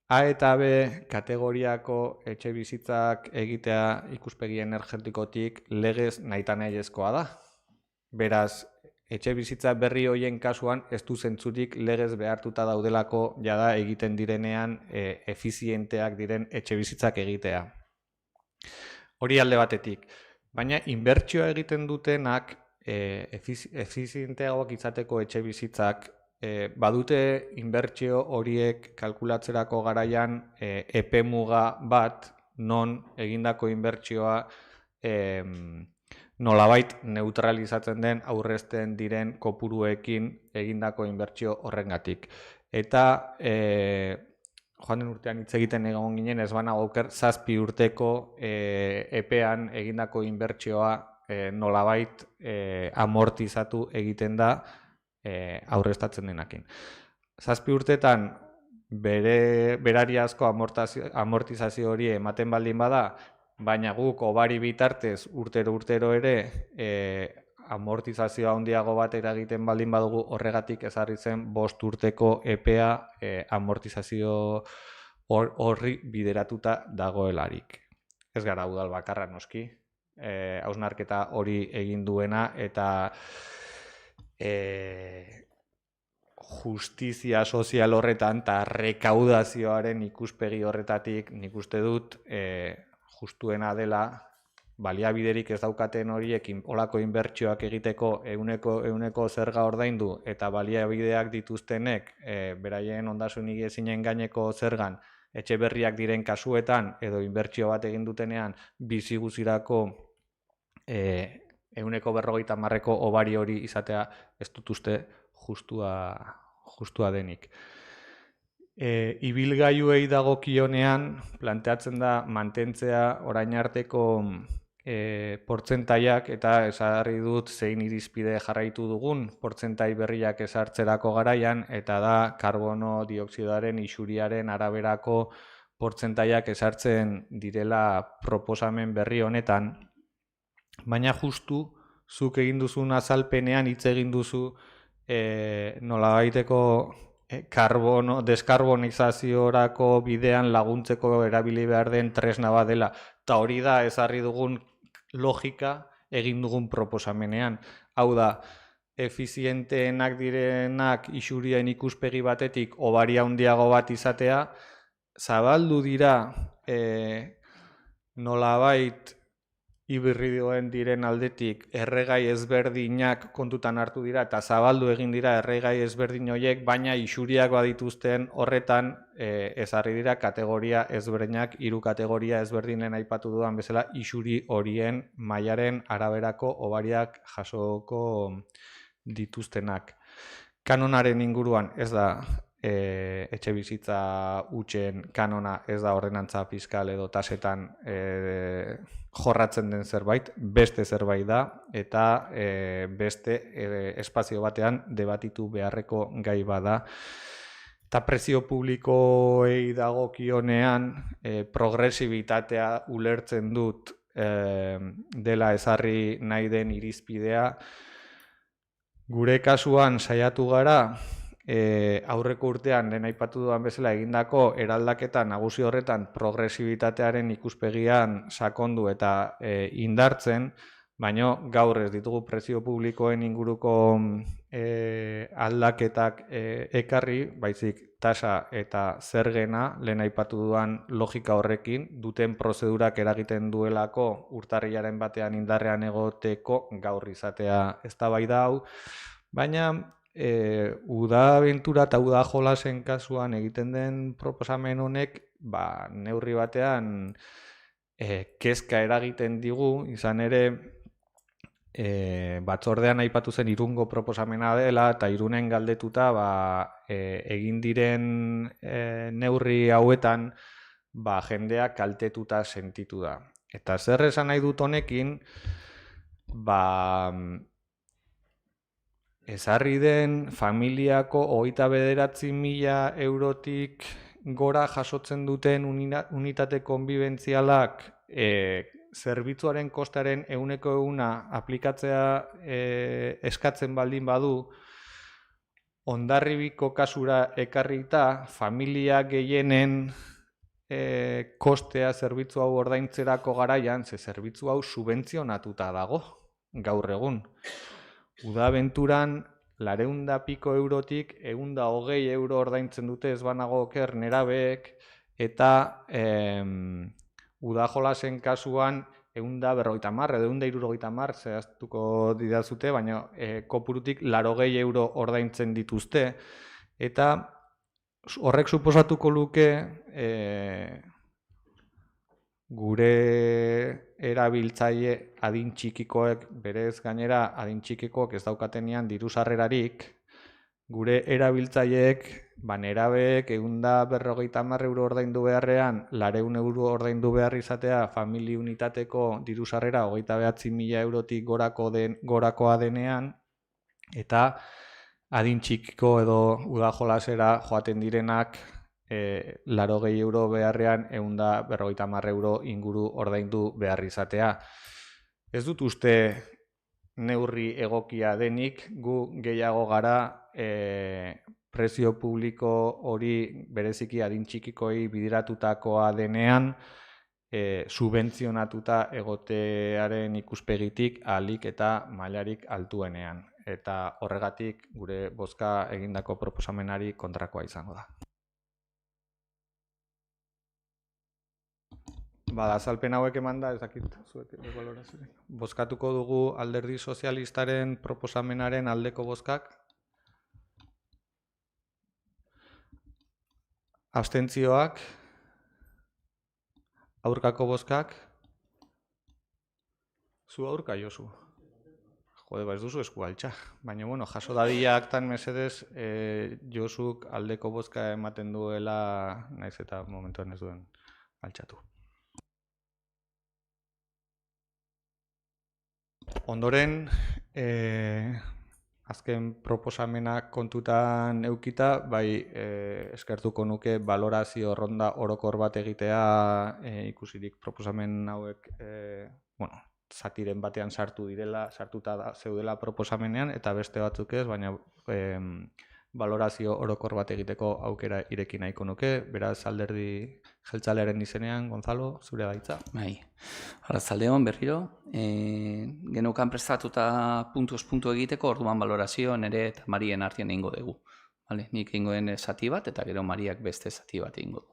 A eta B kategoriako etxe bizitzak egitea ikuspegi energetikotik legez nahita nahiezkoa da. Beraz, etxe bizitza berri horien kasuan ez du zentzurik legez behartuta daudelako jada egiten direnean efizienteak diren etxe bizitzak egitea. Hori alde batetik. Baina inbertsioa egiten dutenak efizienteagoak izateko etxe bizitzak badute inbertsio horiek kalkulatzerako garaian epemuga bat non egindako inbertsioa nolabait neutralizatzen den aurrezten diren kopuruekin egindako inbertsio horrengatik. Eta joan den urtean hitz egiten egon ginen ez banago oker 7 urteko epean egindako inbertsioa nolabait amortizatu egiten da aurreztatzen denakin. 7 urtetan berariazko amortizazio hori ematen baldin bada, baina guk obari bitartez urtero ere amortizazio handiago bat eragiten baldin badugu horregatik ezarri zen 5 urteko epea amortizazio horri bideratuta dagoelarik. Ez gara udal bakarra noski, hausnarketa hori egin duena eta justizia sozial horretan eta rekaudazioaren ikuspegi horretatik nik uste dut justuena dela baliabiderik ez daukaten horiekin olako inbertsioak egiteko ehuneko zerga ordaindu eta baliabideak dituztenek beraien ondasunik ezinen gaineko zergan etxe berriak diren kasuetan edo inbertsio bat egin dutenean bizi guzirako 50%ko obari hori izatea ez dut uste justua denik. Ibilgailuei dagokionean planteatzen da mantentzea orain arteko portzentaiak eta ezarri dut zein irizpide jarraitu dugun portzentai berriak ezartzerako garaian eta da karbono dioksidoaren isuriaren araberako portzentaiak ezartzen direla proposamen berri honetan. Baina justu zuk egin duzun azalpenean hitz egin duzu nolabaiteko deskarbonizaziorako bidean laguntzeko erabili behar den tresna bat dela. Eta hori da ezarri dugun logika egin dugun proposamenean. Hau da, efizienteenak direnak isurien ikuspegi batetik obari handiago bat izatea, zabaldu dira nolabait hibridoen diren aldetik erregai ezberdinak kontutan hartu dira eta zabaldu egin dira erregai ezberdin horiek, baina isuriak badituzten horretan ezarri dira kategoria ezberdinak, 3 kategoria ezberdinen aipatu dudan bezala isuri horien mailaren araberako obariak jasoko dituztenak. Kanonaren inguruan ez da etxe bizitza hutsen kanona ez da ordenantza fiskal edo tasetan jorratzen den zerbait, beste zerbait da, eta beste espazio batean debatitu beharreko gai bada. Eta prezio publikoei dagokionean progresibitatea ulertzen dut dela ezarri nahi den irizpidea. Gure kasuan saiatu gara, aurreko urtean lehen aipatu dudan bezala egindako eraldaketa nagusi horretan progresibitatearen ikuspegian sakondu eta indartzen, baina gaur ez ditugu prezio publikoen inguruko aldaketak ekarri, baizik tasa eta zergena lehen aipatu dudan logika horrekin duten prozedurak eragiten duelako urtarrilaren batean indarrean egoteko gaur izatea eztabaida hau, baina uda abentura eta uda jolasen kasuan egiten den proposamen honek neurri batean kezka eragiten digu, izan ere batzordean aipatu zen Irungo proposamena dela eta Irunen galdetuta egin diren neurri hauetan jendeak kaltetuta sentitu da. Eta zer esan nahi dut honekin, ezarri den familiako 29.000 eurotik gora jasotzen duten unitate konbibentzialak zerbitzuaren kostaren 100% aplikatzea eskatzen baldin badu, Hondarribiko kasura ekarrita familia gehienen kostea zerbitzu hau ordaintzerako garaian, ze zerbitzu hau subentzionatuta dago gaur egun. Uda abenturan 200 piko eurotik 120 euro ordaintzen dute ez banago oker nerabeek, eta uda jolasen kasuan 150 edo 160 zehaztuko didazute, baina kopurutik 80 euro ordaintzen dituzte, eta horrek suposatuko luke gure erabiltzaile adin txikikoek, berez gainera adin txikikoek ez daukatenean diru sarrerarik, gure erabiltzaileek, nerabeek 150 euro ordaindu beharrean, 200 euro ordaindu behar izatea famili unitateko diru sarrera 29.000 eurotik gorakoa denean, eta adin txikiko edo uda jolasera joaten direnak 80 euro beharrean 150 euro inguru ordaindu behar izatea. Ez dut uste neurri egokia denik, gu gehiago gara prezio publiko hori bereziki adin txikikoi bideratutakoa denean subentzionatuta egotearen ikuspegitik ahalik eta mailarik altuenean. Eta horregatik gure bozka egindako proposamenari kontrakoa izango da. Azalpen hauek eman da, ez dakit zuek balorazioa. Bozkatuko dugu Alderdi Sozialistaren proposamenaren aldeko bozkak. Abstentzioak, aurkako bozkak. Zu aurka, Josu. Jode, ez duzu esku altxa. Baina, jaso dadila aktan mesedez, Josuk aldeko bozka ematen duela, naiz eta momentuan ez duen altxatu. Ondoren, azken proposamena kontutan eukita, eskertuko nuke balorazio ronda orokor bat egitea, ikusirik proposamen hauek, zatiren batean sartuta zeudela proposamenean, eta beste batzuk ez, baina balorazio orokor bat egiteko aukera ireki nahiko nuke. Beraz, Alderdi Jeltzalearen izenean, Gonzalo, zure gaitza. Arratsaldeon berriro. Genukan prestatuta puntuz puntu egiteko, orduan balorazio nire eta Marien artean egingo dugu. Nik egingo den zati bat, eta gero Mariak beste zati bat egingo du.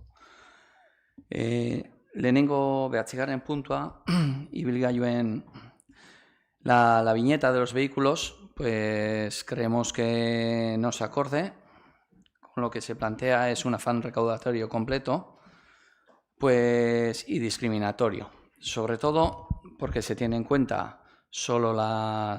Lehenengo 9. puntua, ibilgailuen la viñeta de los vehículos, pues creemos que no se acorde con lo que se plantea, es un afán recaudatorio completo y discriminatorio, sobre todo porque se tiene en cuenta solo la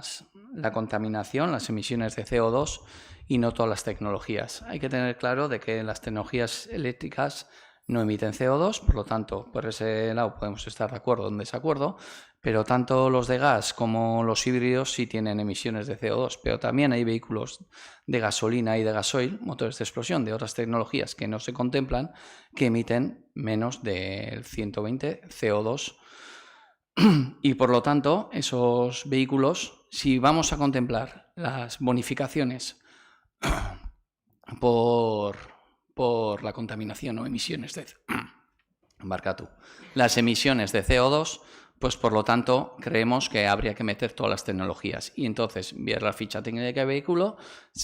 contaminación, las emisiones de CO2 y no todas las tecnologías. Hay que tener claro de que las tecnologías eléctricas no emiten CO2, por lo tanto, por ese lado podemos estar de acuerdo o en desacuerdo, pero tanto los de gas como los híbridos sí tienen emisiones de CO2, pero también hay vehículos de gasolina y de gasoil, motores de explosión de otras tecnologías que no se contemplan, que emiten menos del 120 CO2. Y por lo tanto, esos vehículos, si vamos a contemplar las bonificaciones por la contaminación o emisiones de las emisiones de CO2, pues por lo tanto creemos que habría que meter todas las tecnologías y entonces ver la ficha técnica del vehículo,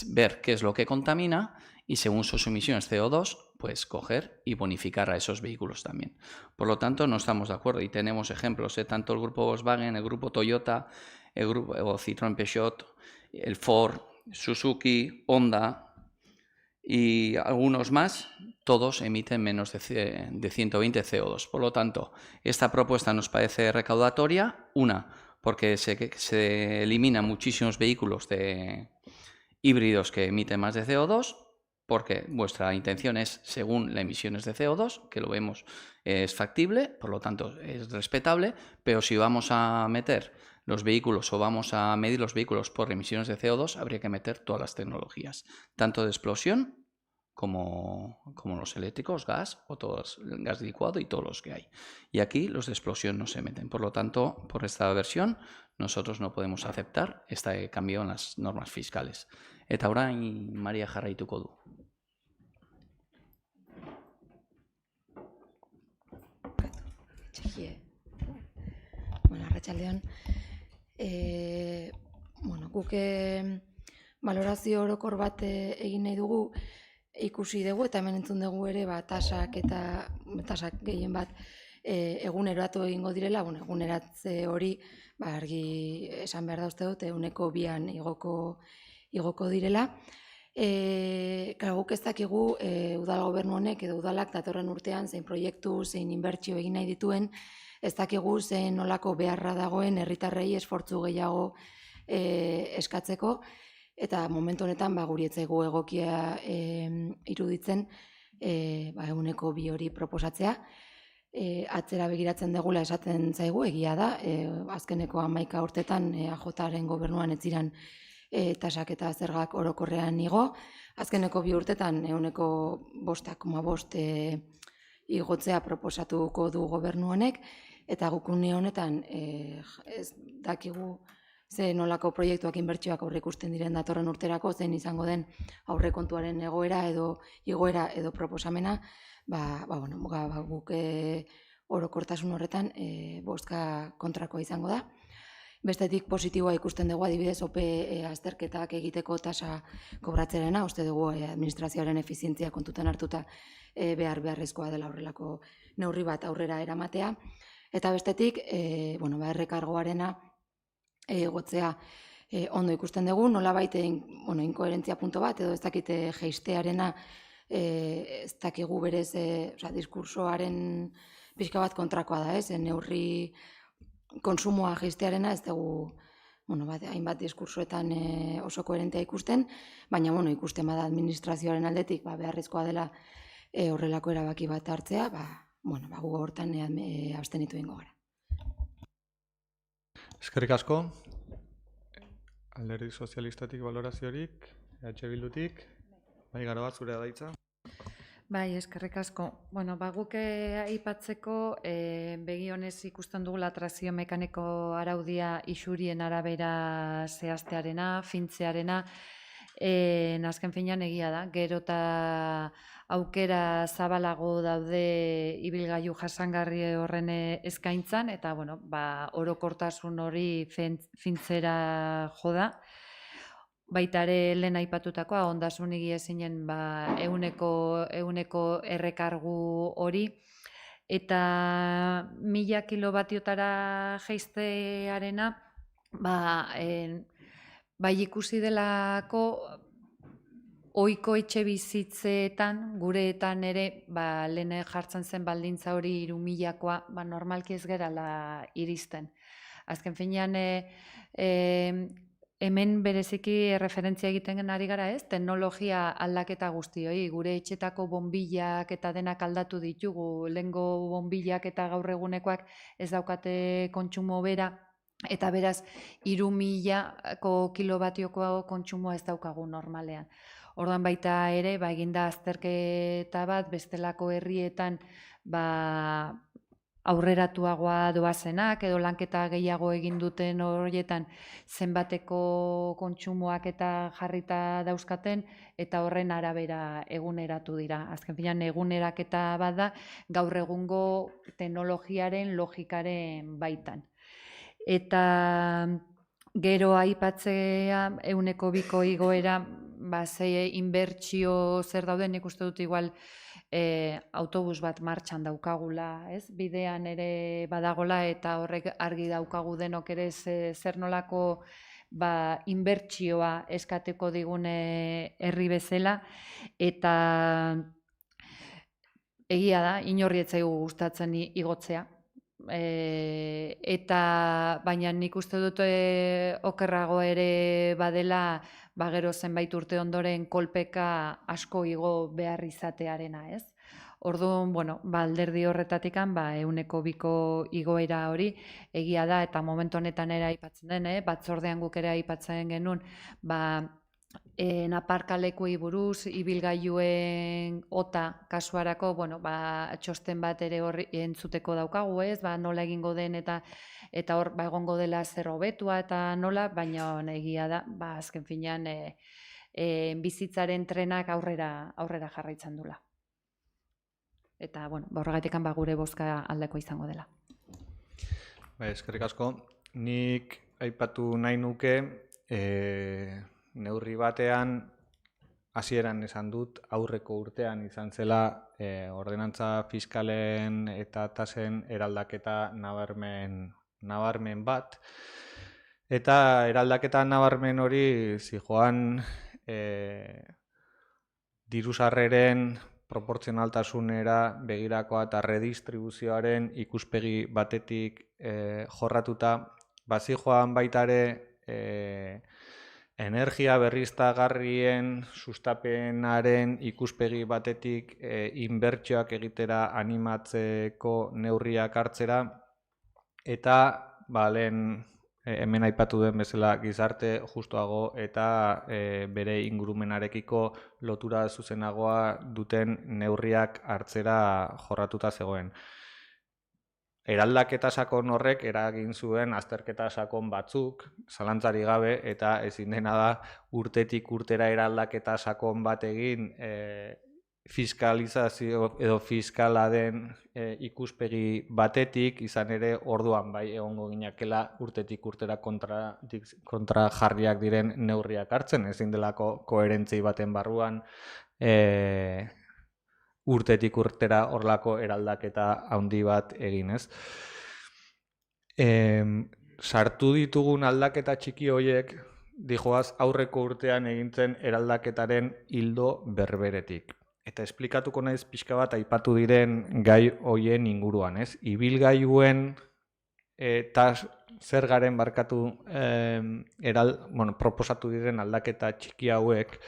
ver qué es lo que contamina y según sus emisiones CO2, pues coger y bonificar a esos vehículos también. Por lo tanto, no estamos de acuerdo y tenemos ejemplos, tanto el grupo Volkswagen, el grupo Toyota, el grupo Citroën Peugeot, el Ford, Suzuki, Honda y algunos más, todos emiten menos de 120 CO2. Por lo tanto, esta propuesta nos parece recaudatoria, una, porque se eliminan muchísimos vehículos de híbridos que emiten más de CO2, porque vuestra intención es según las emisiones de CO2, que lo vemos es factible, por lo tanto es respetable, pero si vamos a meter los vehículos o vamos a medir los vehículos por emisiones de CO2, habría que meter todas las tecnologías, tanto de explosión como los eléctricos, gas o todos, gas licuado y todos los que hay. Y aquí los de explosión no se meten. Por lo tanto, por esta versión, nosotros no podemos aceptar este cambio en las normas fiscales. Eta orain Maria jarraituko du. Bueno, arratsaldeon. Guk balorazio orokor bat egin nahi dugu, ikusi dugu eta hemen entzun dugu ere tasak gehien bat eguneratu egingo direla, eguneratze hori argi esan behar da uste dut, 2an igoko direla. Guk ez dakigu udal gobernu honek edo udalak datorren urtean zein proiektu, zein inbertsio egin nahi dituen, ez dakigu zein nolako beharra dagoen herritarrei esfortzu gehiago eskatzeko, eta momentu honetan guri ez zaigu egokia iruditzen 2 hori proposatzea. Atzera begiratzen degula esaten zaigu, egia da, azkeneko 11 urtetan AJaren gobernuan ez ziren tasak eta zergak orokorrean igo, azkeneko 2 urtetan 5,5 igotzea proposatuko du gobernu honek, eta guk une honetan ez dakigu ze nolako proiektuak inbertsioak aurreikusten diren datorren urterako, zein izango den aurrekontuaren igoera edo proposamena, guk orokortasun horretan bozka kontrakoa izango da. Bestetik positiboa ikusten dugu adibidez OPE azterketak egiteko tasa kobratzearena, uste dugu administrazioaren efizientzia kontutan hartuta beharrezkoa dela horrelako neurri bat aurrera eramatea. Eta bestetik, errekargoarena egotzea ondo ikusten dugu, nolabait inkoherentzia punto bat, edo ez dakite jeistearena ez dakigu berez diskursoaren pixka bat kontrakoa da, neurri konsumoa jeistearena ez dugu hainbat diskursoetan oso koherentea ikusten, baina ikusten bada administrazioaren aldetik beharrezkoa dela horrelako erabaki bat hartzea, gu hortan abstenitu egingo gara. Eskerrik asko. Alderdi sozialistatik baloraziorik, Bildutik, Garo bat zure daitza. Bai, eskerrik asko. Guk aipatzeko begi honez ikusten dugu trazio mekaniko araudia isurien arabera zehaztearena, fintzearena, azken finean egia da, gero eta aukera zabalago daude ibilgailu jasangarri horren eskaintzan, eta orokortasun hori fintzera joda. Baita ere lehen aipatutakoa, ondasun higiezinen 100 errekargu hori, eta 1000 kilobatiotara jeistearena, ikusi delako ohiko etxe bizitzeetan, gureetan ere, lehen jartzen zen baldintza hori 3000koa, normalki ez gerala iristen. Azken finean, hemen bereziki referentzia egiten ari gara, ez? Teknologia aldaketa guztioi, gure etxetako bonbillak eta denak aldatu ditugu, lehengo bonbillak eta gaur egunekoak ez daukate kontsumo bera, eta beraz, 3.000 kilobatioko kontsumoa ez daukagu normalean. Orduan baita ere, eginda azterketa bat, bestelako herrietan, aurreratuagoa doazenak, edo lanketa gehiago egin duten horietan zenbateko kontsumoak eta jarrita dauzkaten, eta horren arabera eguneratu dira. Azken finean eguneraketa bat da, gaur egungo teknologiaren logikaren baitan. Eta gero aipatzea 2% igoera, ze inbertsio zer dauden, nik uste dut igual autobus bat martxan daukagula, ez? Bidean ere badagola eta horrek argi daukagu denok ere zer nolako inbertsioa eskateko digune herri bezala, eta egia da, inorri ez zaigu gustatzen igotzea. Baina nik uste dut okerrago ere badela, gero zenbait urte ondoren kolpeka asko igo behar izatearena, ez? Orduan, alderdi horretatik 2% igoera hori egia da, eta momentu honetan ere aipatzen den, batzordean guk ere aipatzen genuen, naparkalekuei buruz, ibilgailuen ota kasuarako, txosten bat ere hor entzuteko daukagu, ez? Nola egingo den eta hor egongo dela zer hobetua eta nola, baina egia da, azken finean bizitzaren trenak aurrera jarraitzen dula. Eta, horregatik gure bozka aldeko izango dela. Eskerrik asko. Nik aipatu nahi nuke, neurri batean, hasieran esan dut, aurreko urtean izan zela ordenantza fiskalen eta tasen eraldaketa nabarmen bat. Eta eraldaketa nabarmen hori zijoan diru-sarreren proportzionaltasunera begirakoa eta redistribuzioaren ikuspegi batetik jorratuta, zijoan baita ere energia berriztagarrien sustapenaren ikuspegi batetik inbertsioak egitera animatzeko neurriak hartzera, eta lehen hemen aipatu den bezala gizarte justuago eta bere ingurumenarekiko lotura zuzenagoa duten neurriak hartzera jorratuta zegoen. Eraldaketa sakon horrek eragin zuen azterketa sakon batzuk, zalantzari gabe, eta ezin dena da urtetik urtera eraldaketa sakon bat egin fiskalizazio edo fiskala den ikuspegi batetik, izan ere orduan egongo ginakela urtetik urtera kontra jarriak diren neurriak hartzen, ezin delako koherentzia baten barruan urtetik urtera horlako eraldaketa handi bat egin, ez? Sartu ditugun aldaketa txiki horiek, dijoaz aurreko urtean egintzen eraldaketaren ildo berberetik. Eta esplikatuko naiz pixka bat aipatu diren gai horien inguruan, ez? Ibilgailuen eta zergaren proposatu diren aldaketa txiki hauek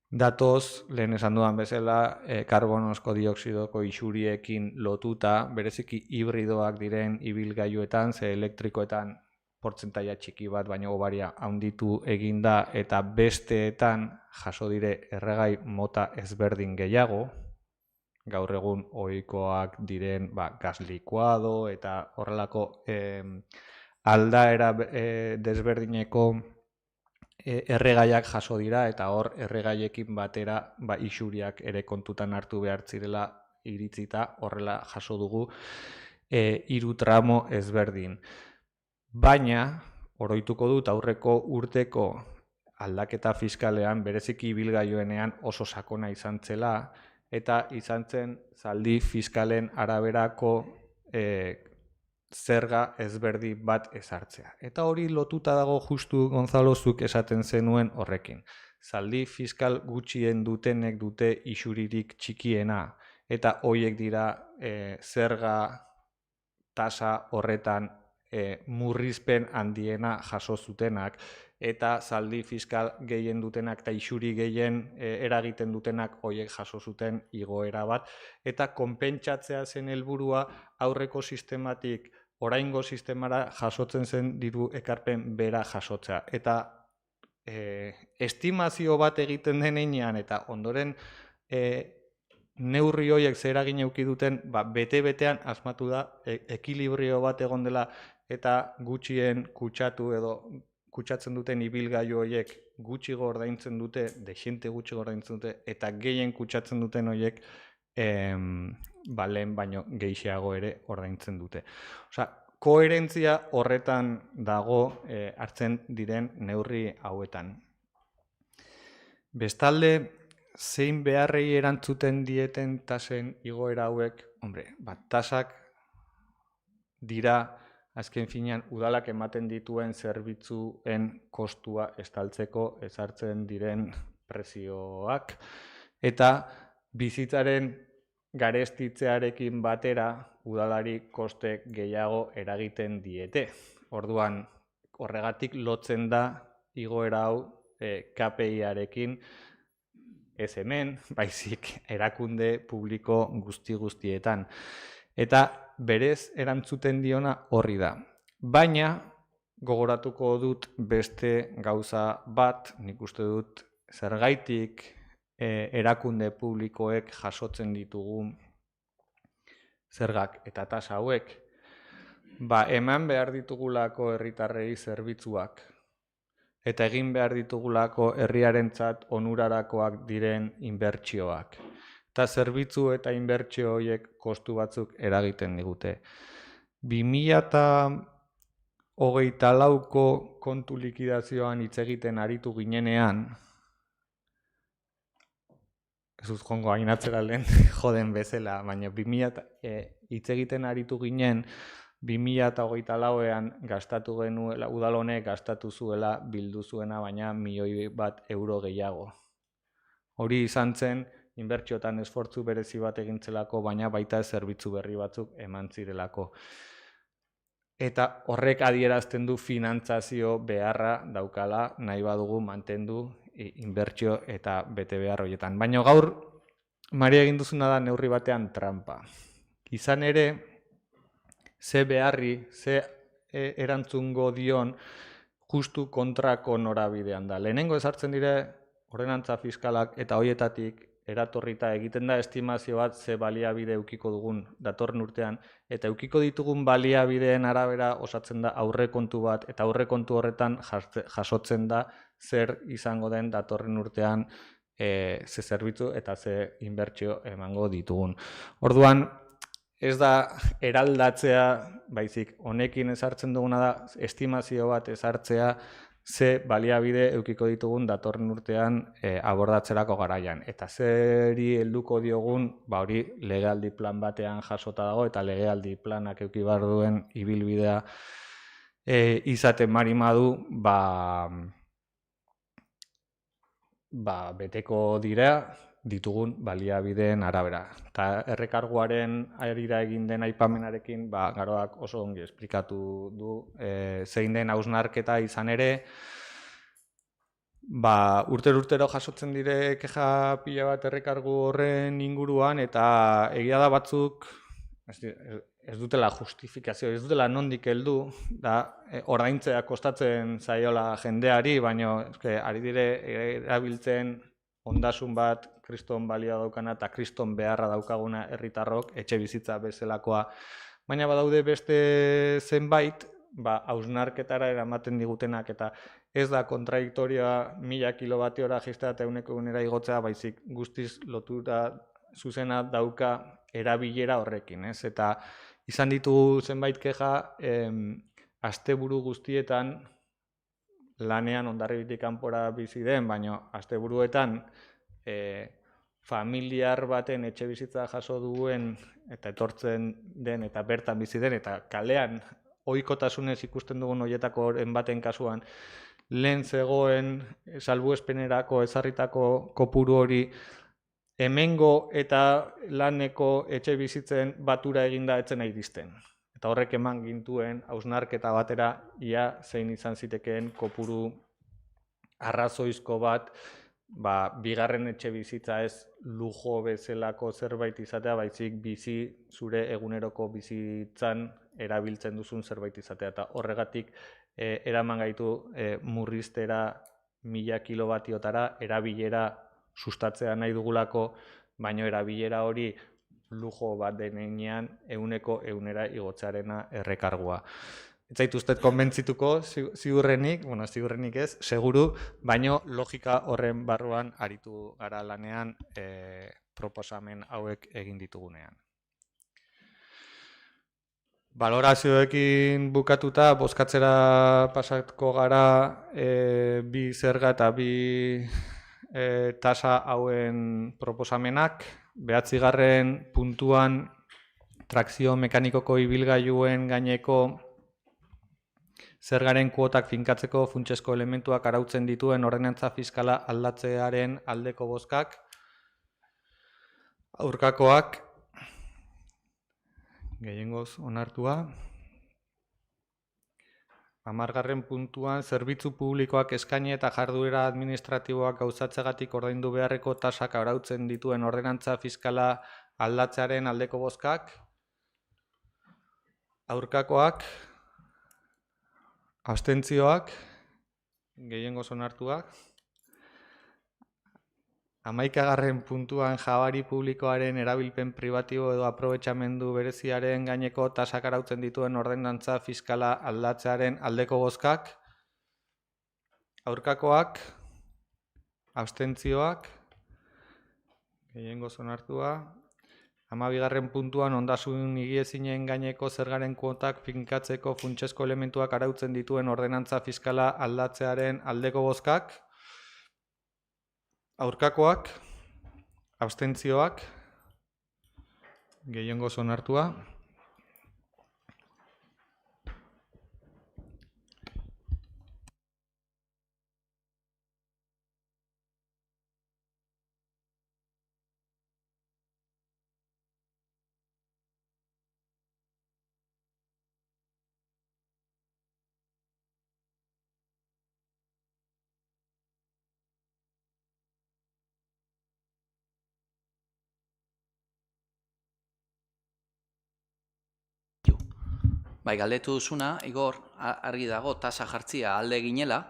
datoz, lehen esan dudan bezala, karbonosko dioksidoko isuriekin lotuta, bereziki hibridoak diren ibilgailuetan, ze elektrikoetan portzentaia txiki bat, baina obaria handitu eginda, eta besteetan jaso dire erregai mota ezberdin gehiago, gaur egun ohikoak diren gas likuado eta horrelako aldaera desberdineko erregaiak jaso dira, eta hor erregaiekin batera isuriak ere kontutan hartu behar zirela iritzita, horrela jaso dugu 3 tramo ezberdin. Baina, oroituko dut aurreko urteko aldaketa fiskalean bereziki ibilgailuenean oso sakona izan zela, eta izan zen zaldi fiskalen araberako zerga ezberdi bat ezartzea. Eta hori lotuta dago justu Gonzalo zuk esaten zenuen horrekin. Zaldi fiskal gutxien dutenek dute isuririk txikiena, eta horiek dira zerga tasa horretan murrizpen handiena jaso zutenak, eta zaldi fiskal gehien dutenak eta isuri gehien eragiten dutenak hoiek jaso zuten igoera bat, eta konpentsatzea zen helburua aurreko sistematik oraingo sistemara jasotzen zen diru ekarpen bera jasotzea. Eta estimazio bat egiten denean eta ondoren neurri horiek zer eragin eduki duten, bete-betean asmatu da ekilibrio bat egon dela eta gutxien kutsatu edo kutsatzen duten ibilgailu horiek gutxi ordaintzen dute, dexente gutxi ordaintzen dute, eta gehien kutsatzen duten horiek lehen baino gehiago ere ordaintzen dute. Osea, koherentzia horretan dago hartzen diren neurri hauetan. Bestalde, zein beharrei erantzuten dieten tasen igoera hauek, tasak dira azken finean udalak ematen dituen zerbitzuen kostua estaltzeko ezartzen diren prezioak, eta bizitzaren garestitzearekin batera udalari koste gehiago eragiten diete. Orduan, horregatik lotzen da igoera hau KPI-arekin, ez hemen, baizik erakunde publiko guztietan. Eta berez erantzuten diona horri da. Baina, gogoratuko dut beste gauza bat, nik uste dut zergaitik erakunde publikoek jasotzen ditugu zergak eta tasa hauek, eman behar ditugulako herritarrei zerbitzuak, eta egin behar ditugulako herriarentzat onurarakoak diren inbertsioak. Eta zerbitzu eta inbertsio horiek kostu batzuk eragiten digute. 2024ko kontu likidazioan hitz egiten aritu ginenean, ez dut jongo hain atzera lehen joden bezala, baina hitz egiten aritu ginen 2024ean gastatu genuela, udal honek gastatu zuela bildu zuena, baina €1.000.000 gehiago. Hori izan zen, inbertsiotan esfortzu berezi bat egintzelako, baina baita zerbitzu berri batzuk eman zirelako. Eta horrek adierazten du finantzazio beharra daukala, nahi badugu mantendu inbertsio eta bete behar horietan. Baina gaur, Maria egin duzuna da neurri batean trampa. Izan ere, ze beharri, ze erantzungo dion justu kontrako norabidean da. Lehenengo ezartzen dire ordenantza fiskalak eta horietatik eratorrita egiten da estimazio bat ze baliabide eukiko dugun datorren urtean, eta eukiko ditugun baliabideen arabera osatzen da aurrekontu bat, eta aurrekontu horretan jasotzen da zer izango den datorren urtean ze zerbitzu eta ze inbertsio emango ditugun. Orduan, ez da eraldatzea, baizik honekin ezartzen duguna da estimazio bat ezartzea ze baliabide eukiko ditugun datorren urtean abordatzerako garaian. Eta zeri helduko diogun, hori legealdi plan batean jasota dago, eta legealdi planak eduki behar duen ibilbidea izaten marimadu, beteko dira ditugun baliabideen arabera. Eta errekarguaren arira egin den aipamenarekin, Garoak oso ongi esplikatu du zein den hausnarketa izan ere, urtero jasotzen dire keja pila bat errekargu horren inguruan, eta egia da batzuk ez dutela justifikazio, ez dutela nondik heldu, ordaintzea kostatzen zaiola jendeari, baina ari dire erabiltzen ondasun bat kriston balioa daukana eta kriston beharra daukaguna herritarrok, etxe bizitza bezalakoa. Baina badaude beste zenbait, hausnarketara eramaten digutenak, eta ez da kontradiktorioa 1000 kilowattihora jaistea eta egunera igotzea, baizik guztiz lotura zuzena dauka erabilera horrekin, ez? Eta izan ditugu zenbait keja, asteburu guztietan, lanean Hondarribitik kanpora bizi den, baina asteburuetan familiar baten etxe bizitza jaso duen eta etortzen den eta bertan bizi den eta kalean ohikotasunez ikusten dugun horietakoren baten kasuan lehen zegoen salbuespenerako ezarritako kopuru hori hemengo eta laneko etxe bizitzen batura eginda etzen iristen. Eta horrek eman gintuen hausnarketa batera ia zein izan zitekeen kopuru arrazoizko bat, bigarren etxe bizitza ez lujo bezalako zerbait izatea, baizik zure eguneroko bizitzan erabiltzen duzun zerbait izatea. Eta horregatik eraman gaitu murriztera 1000 kilobatiotara, erabilera sustatzea nahi dugulako, baino erabilera hori lujo bat denean 100% igotzearena errekargua. Ez zaituztet konbentzituko ziurrenik, ziurrenik ez, seguru, baino logika horren barruan aritu gara lanean proposamen hauek egin ditugunean. Balorazioekin bukatuta, bozkatzera pasako gara bi zerga eta bi tasa hauen proposamenak. 9. puntuan trakzio mekanikoko ibilgailuen gaineko zergaren kuotak finkatzeko funtsezko elementuak arautzen dituen ordenantza fiskala aldatzearen aldeko bozkak. Aurkakoak, gehiengoz onartua. 10. puntuan zerbitzu publikoak eskaini eta jarduera administratiboak gauzatzegatik ordaindu beharreko tasak arautzen dituen ordenantza fiskala aldatzearen aldeko bozkak. Aurkakoak, abstentzioak, gehiengoz onartuak. 11. puntuan jabari publikoaren erabilpen pribatibo edo aprobetxamendu bereziaren gaineko tasak arautzen dituen ordenantza fiskala aldatzearen aldeko bozkak. Aurkakoak, abstentzioak, gehiengoz onartua. 12. puntuan ondasun higiezinen gaineko zergaren kuotak finkatzeko funtsezko elementuak arautzen dituen ordenantza fiskala aldatzearen aldeko bozkak. Aurkakoak, abstentzioak, gehiengoz onartua. Galdetu duzuna, Igor, argi dago tasa jartzia alde ginela,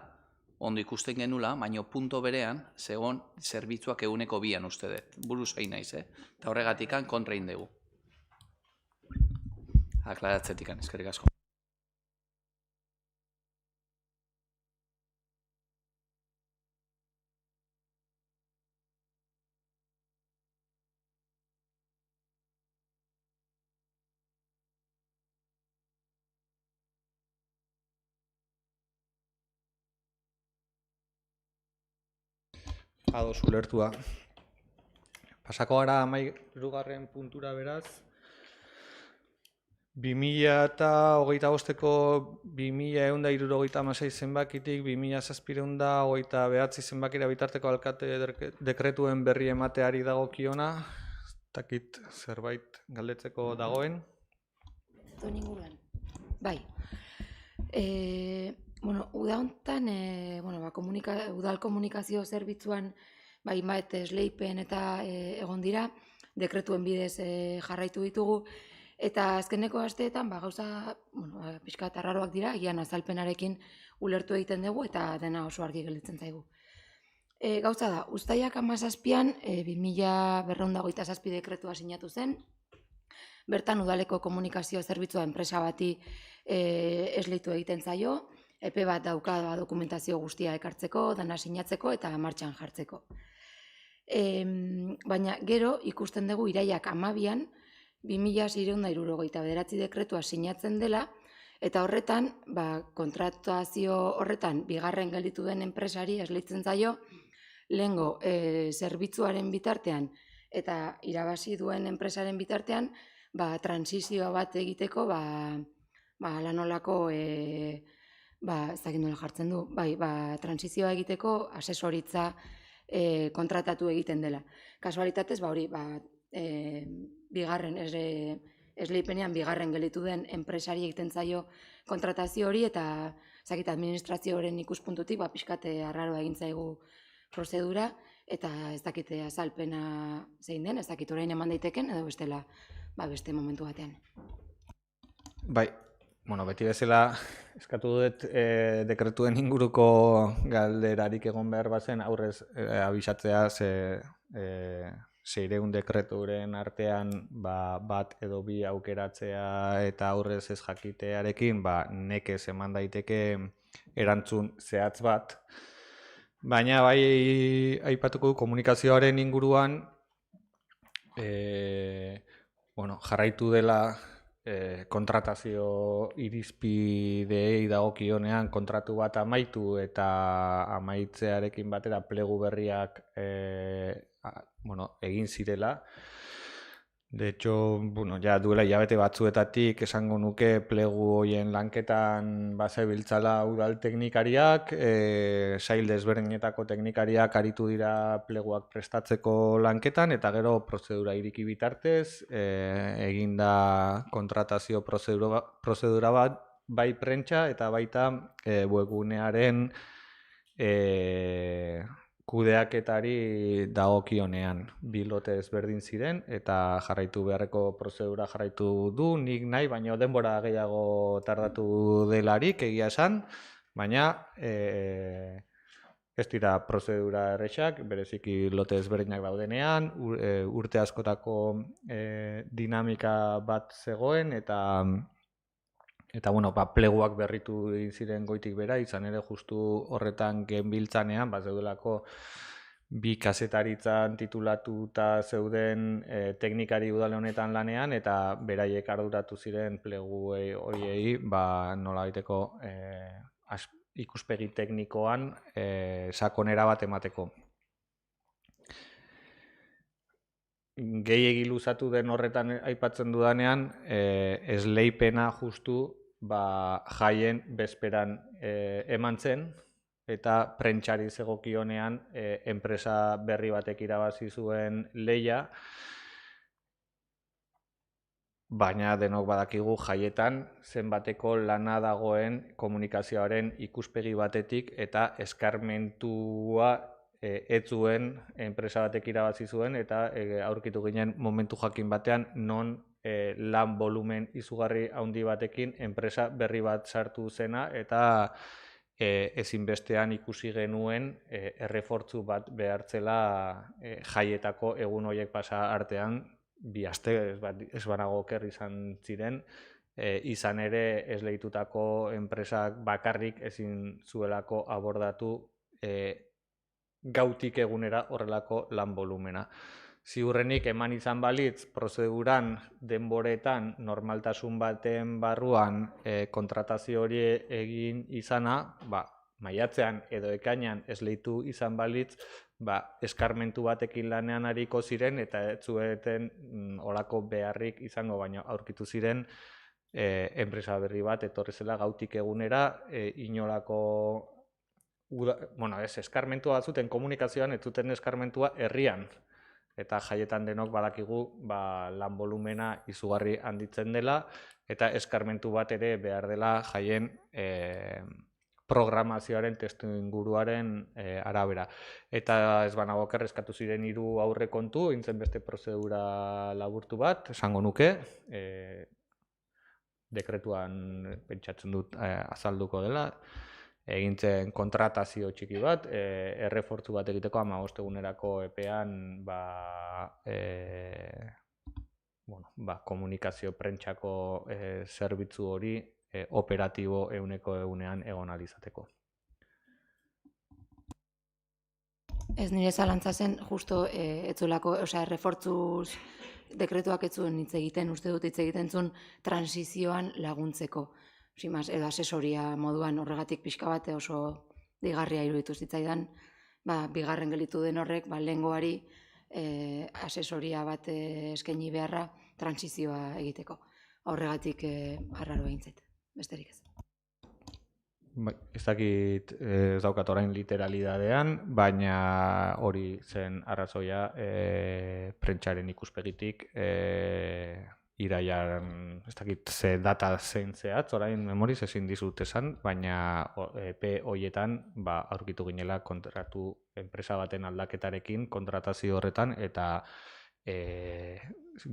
ondo ikusten genula, baino punto berean, zegoen zerbitzuak 100% uste dut. Buruz egin naiz, eta horregatikan kontra egin dugu. Aklaratzetikan, eskerrik asko. Ados ulertua. Pasako gara 13. puntura beraz. 2025ko 2176 zenbakitik 2729 zenbakira bitarteko alkate dekretuen berri emateari dagokiona. Takit zerbait galdetzeko dagoen. Zuen inguruan. Bai. Uda honetan, udal komunikazio zerbitzuan hainbat esleipen eta egon dira, dekretuen bidez jarraitu ditugu, eta azkeneko asteetan gauza pixka eta arraroak dira, gian azalpenarekin ulertu egiten dugu eta dena oso argi gelditzen zaigu. Gauza da, uztailak 17an 2227 dekretua sinatu zen, bertan udaleko komunikazio zerbitzua enpresa bati esleitu egiten zaio, epe bat dauka dokumentazio guztia ekartzeko, dana sinatzeko eta martxan jartzeko. Baina gero ikusten dugu iraiak 12an 2669 dekretua sinatzen dela, eta horretan, kontratazio horretan bigarren gelditu den enpresari esleitzen zaio, lehengo zerbitzuaren bitartean eta irabazi duen enpresaren bitartean, transizio bat egiteko, lanolako ez dakit nola jartzen du, transizioa egiteko asesoritza kondratatu egiten dela. Kasualitatez, bigarren esleipenean bigarren gelditu den enpresari egiten zaio kontratazio hori eta zakit administrazioaren ikuspuntutik pixkate arraroa egin zaigu prozedura eta ez dakite azalpena zein den, ez dakit orain eman daiteken edo bestela beste momentu batean. Bai, beti bezala eskatu dut dekretuen inguruko galderarik egon behar bazen aurrez abisatzea seireun dekreturen artean bat edo bi aukeratzea eta aurrez ez jakitearekin nekez eman daiteke erantzun zehatz bat. Baina bai aipatuko komunikazioaren inguruan jarraitu dela kontratazio irizpideei dagokionean kontratu bat amaitu eta amaitzearekin batera plegu berriak egin zirela. De hecho, ja duela hilabete batzuetatik esango nuke plegu horien lanketan bazebiltzala udal teknikariak, sail desberdinetako teknikariak aritu dira pleguak prestatzeko lanketan eta gero prozedura ireki bitartez egin da kontratazio prozedura bat bai prentsa eta baita webgunearen kudeaketari dagokionean. Bi lote ezberdin ziren eta jarraitu beharreko prozedura jarraitu du, nik nahi, baina denbora gehiago tardatu delarik egia esan, baina ez dira prozedura errexak, bereziki lote ezberdinak daudenean, urte askotako dinamika bat zegoen eta pleguak berritu ziren goitik bera, izan ere justu horretan genbiltzanean, zeudelako bi kazetaritzan titulatuta zeuden teknikari udale honetan lanean eta beraiek arduratu ziren plegu horiei nolabaiteko ikuspegi teknikoan sakonera bat emateko. Gehiegi luzatu den horretan aipatzen dudanean, esleipena justu jaien bezperan eman zen eta prentsari zegokionean enpresa berri batek irabazi zuen lehia, baina denok badakigu jaietan zenbateko lana dagoen komunikazioaren ikuspegi batetik eta eskarmentua ez zuen enpresa batek irabazi zuen eta aurkitu ginen momentu jakin batean non lan volumen izugarri handi batekin enpresa berri bat sartu zena eta ezinbestean ikusi genuen errefortzu bat behartzela jaietako egun horiek pasa artean bi aste ez banago oker izan ziren, izan ere esleitutako enpresak bakarrik ezin zuelako abordatu gautik egunera horrelako lan volumena. Ziurrenik eman izan balitz prozeduran denboretan normaltasun baten barruan kontratazio hori egin izana, maiatzean edo ekainean esleitu izan balitz, eskarmentu batekin lanean ariko ziren eta ez zueten horako beharrik izango, baina aurkitu ziren enpresa berri bat etorri zela gautik egunera inolako eskarmentua zuten komunikazioan, ez zuten eskarmentua herrian. Eta jaietan denok badakigu lan volumena izugarri handitzen dela eta eskarmentu bat ere behar dela jaien programazioaren testu inguruaren arabera. Eta ez banago oker eskatu ziren 3 aurrekontu, egin zen beste prozedura laburtu bat, esango nuke, dekretuan pentsatzen dut azalduko dela, egin zen kontratazio txiki bat, errefortzu bat egiteko 15 egunerako epean komunikazio prentsako zerbitzu hori operatibo 100% egon ahal izateko. Ez nire zalantza zen, justo etzulako, errefortzuz dekretuak ez zuen hitz egiten, uste dut hitz egiten zuen transizioan laguntzeko. Edo asesoria moduan horregatik pixka bat oso digarria iruditu zitzaidan, bigarren gelitu den horrek, lehengoari asesoria bat eskaini beharra transizioa egiteko. Horregatik arraro egin zait, besterik ez. Ez dakit ez daukat orain literalidadean, baina hori zen arrazoia prentsaren ikuspegitik iraian, ez dakit ze data zein zehatz, orain memoriz ezin dizut esan, baina epe hoietan aurkitu ginela kontratu enpresa baten aldaketarekin kontratazio horretan eta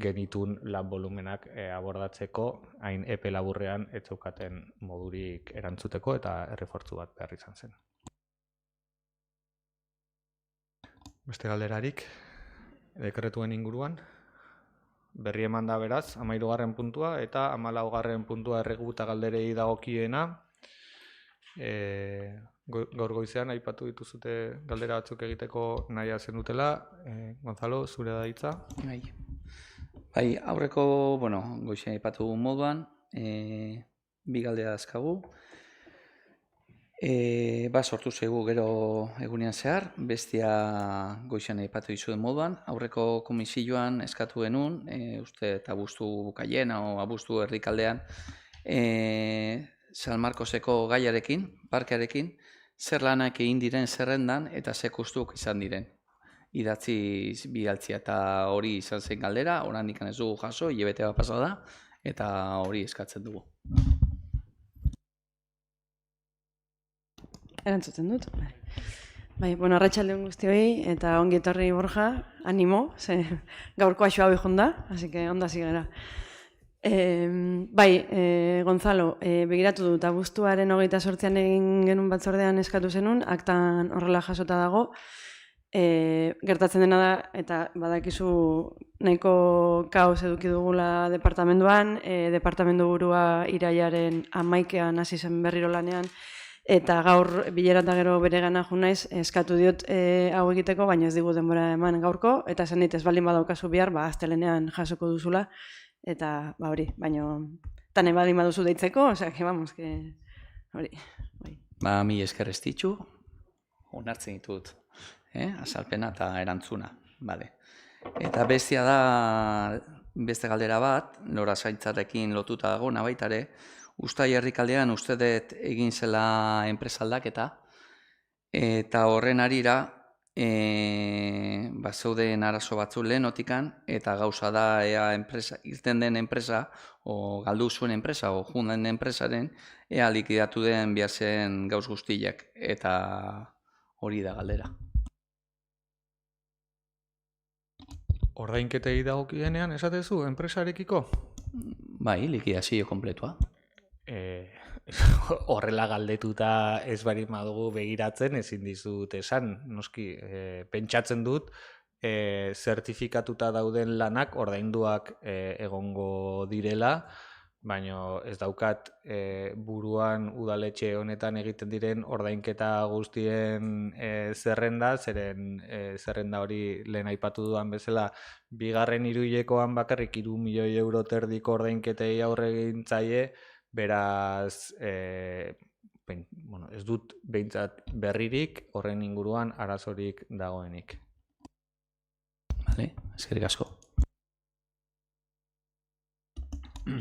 genitun lan volumenak abordatzeko hain epe laburrean ez zeukaten modurik erantzuteko eta errefortzu bat behar izan zen. Beste galderarik, dekretuen inguruan, berri eman da beraz, 13. puntua eta 14. puntua erreguta galderei dagokiena. Gaur goizean aipatu dituzute galdera batzuk egiteko nahia zenutela. Gonzalo, zure da hitza. Bai, aurreko, goizean aipatu moduan, bi galdera dazkagu. Sortu zaigu gero egunean zehar, bestia goizean aipatu dizuen moduan. Aurreko komisioan eskatu genuen, uste eta abuztu bukaien, o abuztu erdikaldean, San Marcoseko gaiarekin, parkearekin, zer lanak egin diren zerrendan eta ze kostuk izan diren. Idatziz bidaltzea eta hori izan zen galdera, oraindik ez dugu jaso, hilabete bat pasa da, eta hori eskatzen dugu. Erantzuten dut. Bai, arratsalde on guztioi eta ongi etorri Borja, animo, ze gaurko axoa behon da, así que onda zigera. Gonzalo, begiratu dut, abuztuaren 28an egin genuen batzordean eskatu zenun, aktan horrela jasota dago, gertatzen dena da, eta badakizu nahiko kaos eduki dugula departamenduan, departamendu burua iraiaren 11an hasi zen berriro lanean, eta gaur bileran da gero bere gana jo naiz, eskatu diot hau egiteko, baina ez digu denbora eman gaurko, eta zen dit ez baldin badaukazu bihar, astelenean jasoko duzula, eta hori, baina tane baldin baduzu deitzeko, osea, que vamos, que hori. Mi esker ez ditzu, onartzen ditut, azalpena eta erantzuna, bale. Eta bestia da, beste galdera bat, Lora Zaintzarekin lotuta dago, nabaitare, Uztai herrikaldean uste dut egin zela enpresa aldaketa, eta horren arira, zeuden arazo batzu lehenotikan, eta gauza da ea irten den enpresa, o galdu zuen enpresa, o junden enpresaren, ea likidatu den behar zen gauz guztiak, eta hori da galdera. Ordainketei dagokienean esatezu enpresarekiko? Bai, likidazio kompletua. Horrela galdetuta ez barik madugu begiratzen, ezin dizut esan, noski, pentsatzen dut, zertifikatuta dauden lanak ordainduak egongo direla, baina ez daukat buruan udaletxe honetan egiten diren ordainketa guztien zerrenda, zeren zerrenda hori lehen aipatu dudan bezala, bigarren hiruhilekoan bakarrik 3 milioi euro terdiko ordainketei aurre egin zaie, beraz, ez dut behintzat berririk horren inguruan arazorik dagoenik. Vale, eskerrik asko.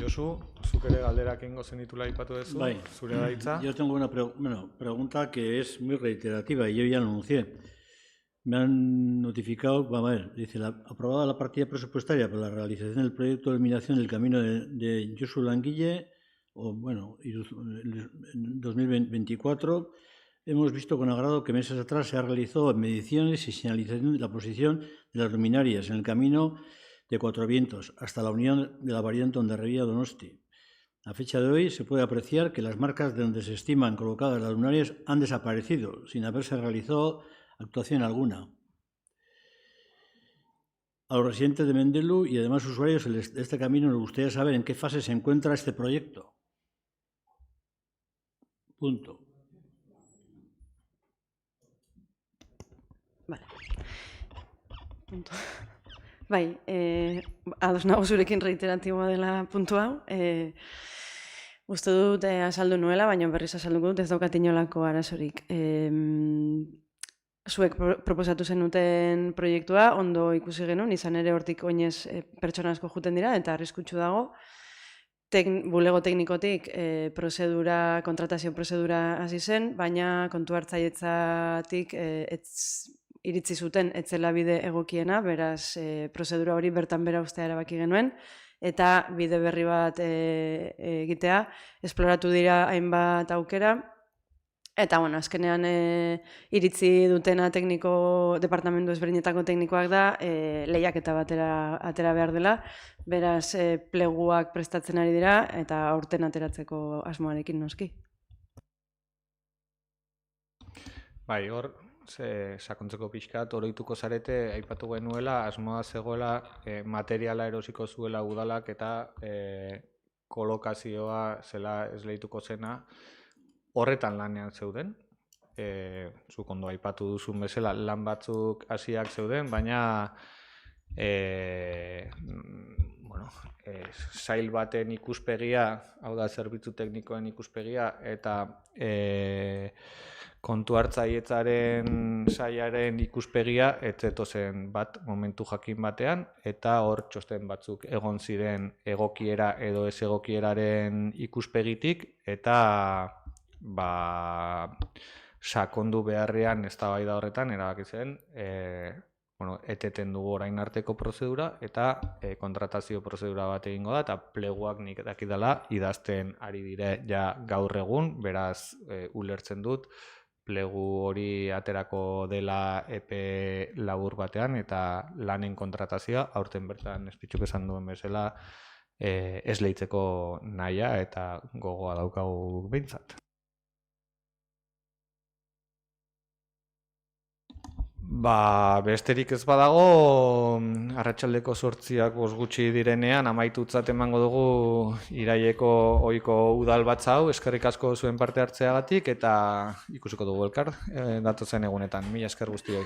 Josu, zuk ere galderak ingo zenitula aipatu duzu, zure da hitza. Yo tengo una pregunta que es muy reiterativa y yo ya lo anuncié. Me han notificado, dice, aprobada la partida presupuestaria para la realización del proyecto de eliminación del camino de Josu Languille, en 2024, hemos visto con agrado que meses atrás se ha realizado mediciones y señalización de la posición de las luminarias en el camino de Cuatro Vientos hasta la unión de la variante Hondarribia-Donosti. A fecha de hoy se puede apreciar que las marcas de donde se estiman colocadas las luminarias han desaparecido sin haberse realizado actuación alguna. A los residentes de Mendelu y además usuarios de este camino nos gustaría saber en qué fase se encuentra este proyecto. Punto. Vale. Punto. Ados nago zurekin reiteratiboa dela puntu hau. Uste dut azaldu nuela, baina berriz azalduko dut ez daukat inolako arazorik. Zuek proposatu zenuten proiektua, ondo ikusi genuen, izan ere hortik oinez pertsona asko juten dira, eta arriskutsu dago. Bulego teknikotik kontratazio prozedura hasi zen, baina kontu hartzailetzatik iritzi zuten etzela bide egokiena, beraz prozedura hori bertan bera ustea erabaki genuen, eta bide berri bat egitea. Esploratu dira hainbat aukera, eta bueno, azkenean iritzi dutena departamentu ezberdinetako teknikoak da, lehiaketa batera atera behar dela, beraz pleguak prestatzen ari dira, eta aurten ateratzeko asmoarekin noski. Bai, hor, sakontzeko pixkat, oroituko zarete, aipatu genuela, asmoa zegoela, materiala erosiko zuela udalak eta kolokazioa zela esleituko zena, horretan lanean zeuden. Zuk ondo aipatu duzun bezala, lan batzuk hasiak zeuden, baina sail baten ikuspegia, hau da zerbitzu teknikoen ikuspegia, eta kontu hartzaietzaren sailaren ikuspegia etzetozen bat momentu jakin batean, eta hor txosten batzuk egon ziren egokiera edo ez egokieraren ikuspegitik, eta sakondu beharrean eztabaida horretan erabaki zen eteten dugu orain arteko prozedura eta kontratazio prozedura bat egingo da, eta pleguak nik dakidala idazten ari dire ja gaur egun, beraz ulertzen dut plegu hori aterako dela epe labur batean, eta lanen kontratazioa aurten bertan espitzuk esan duen bezala esleitzeko nahia eta gogoa daukagu behintzat. Besterik ez badago, arratsaldeko 8:00 gutxi direnean amaitutzat emango dugu iraileko ohiko udal batza hau. Eskerrik asko zuen parte hartzeagatik eta ikusiko dugu elkar datozen egunetan. Mila esker guztioi.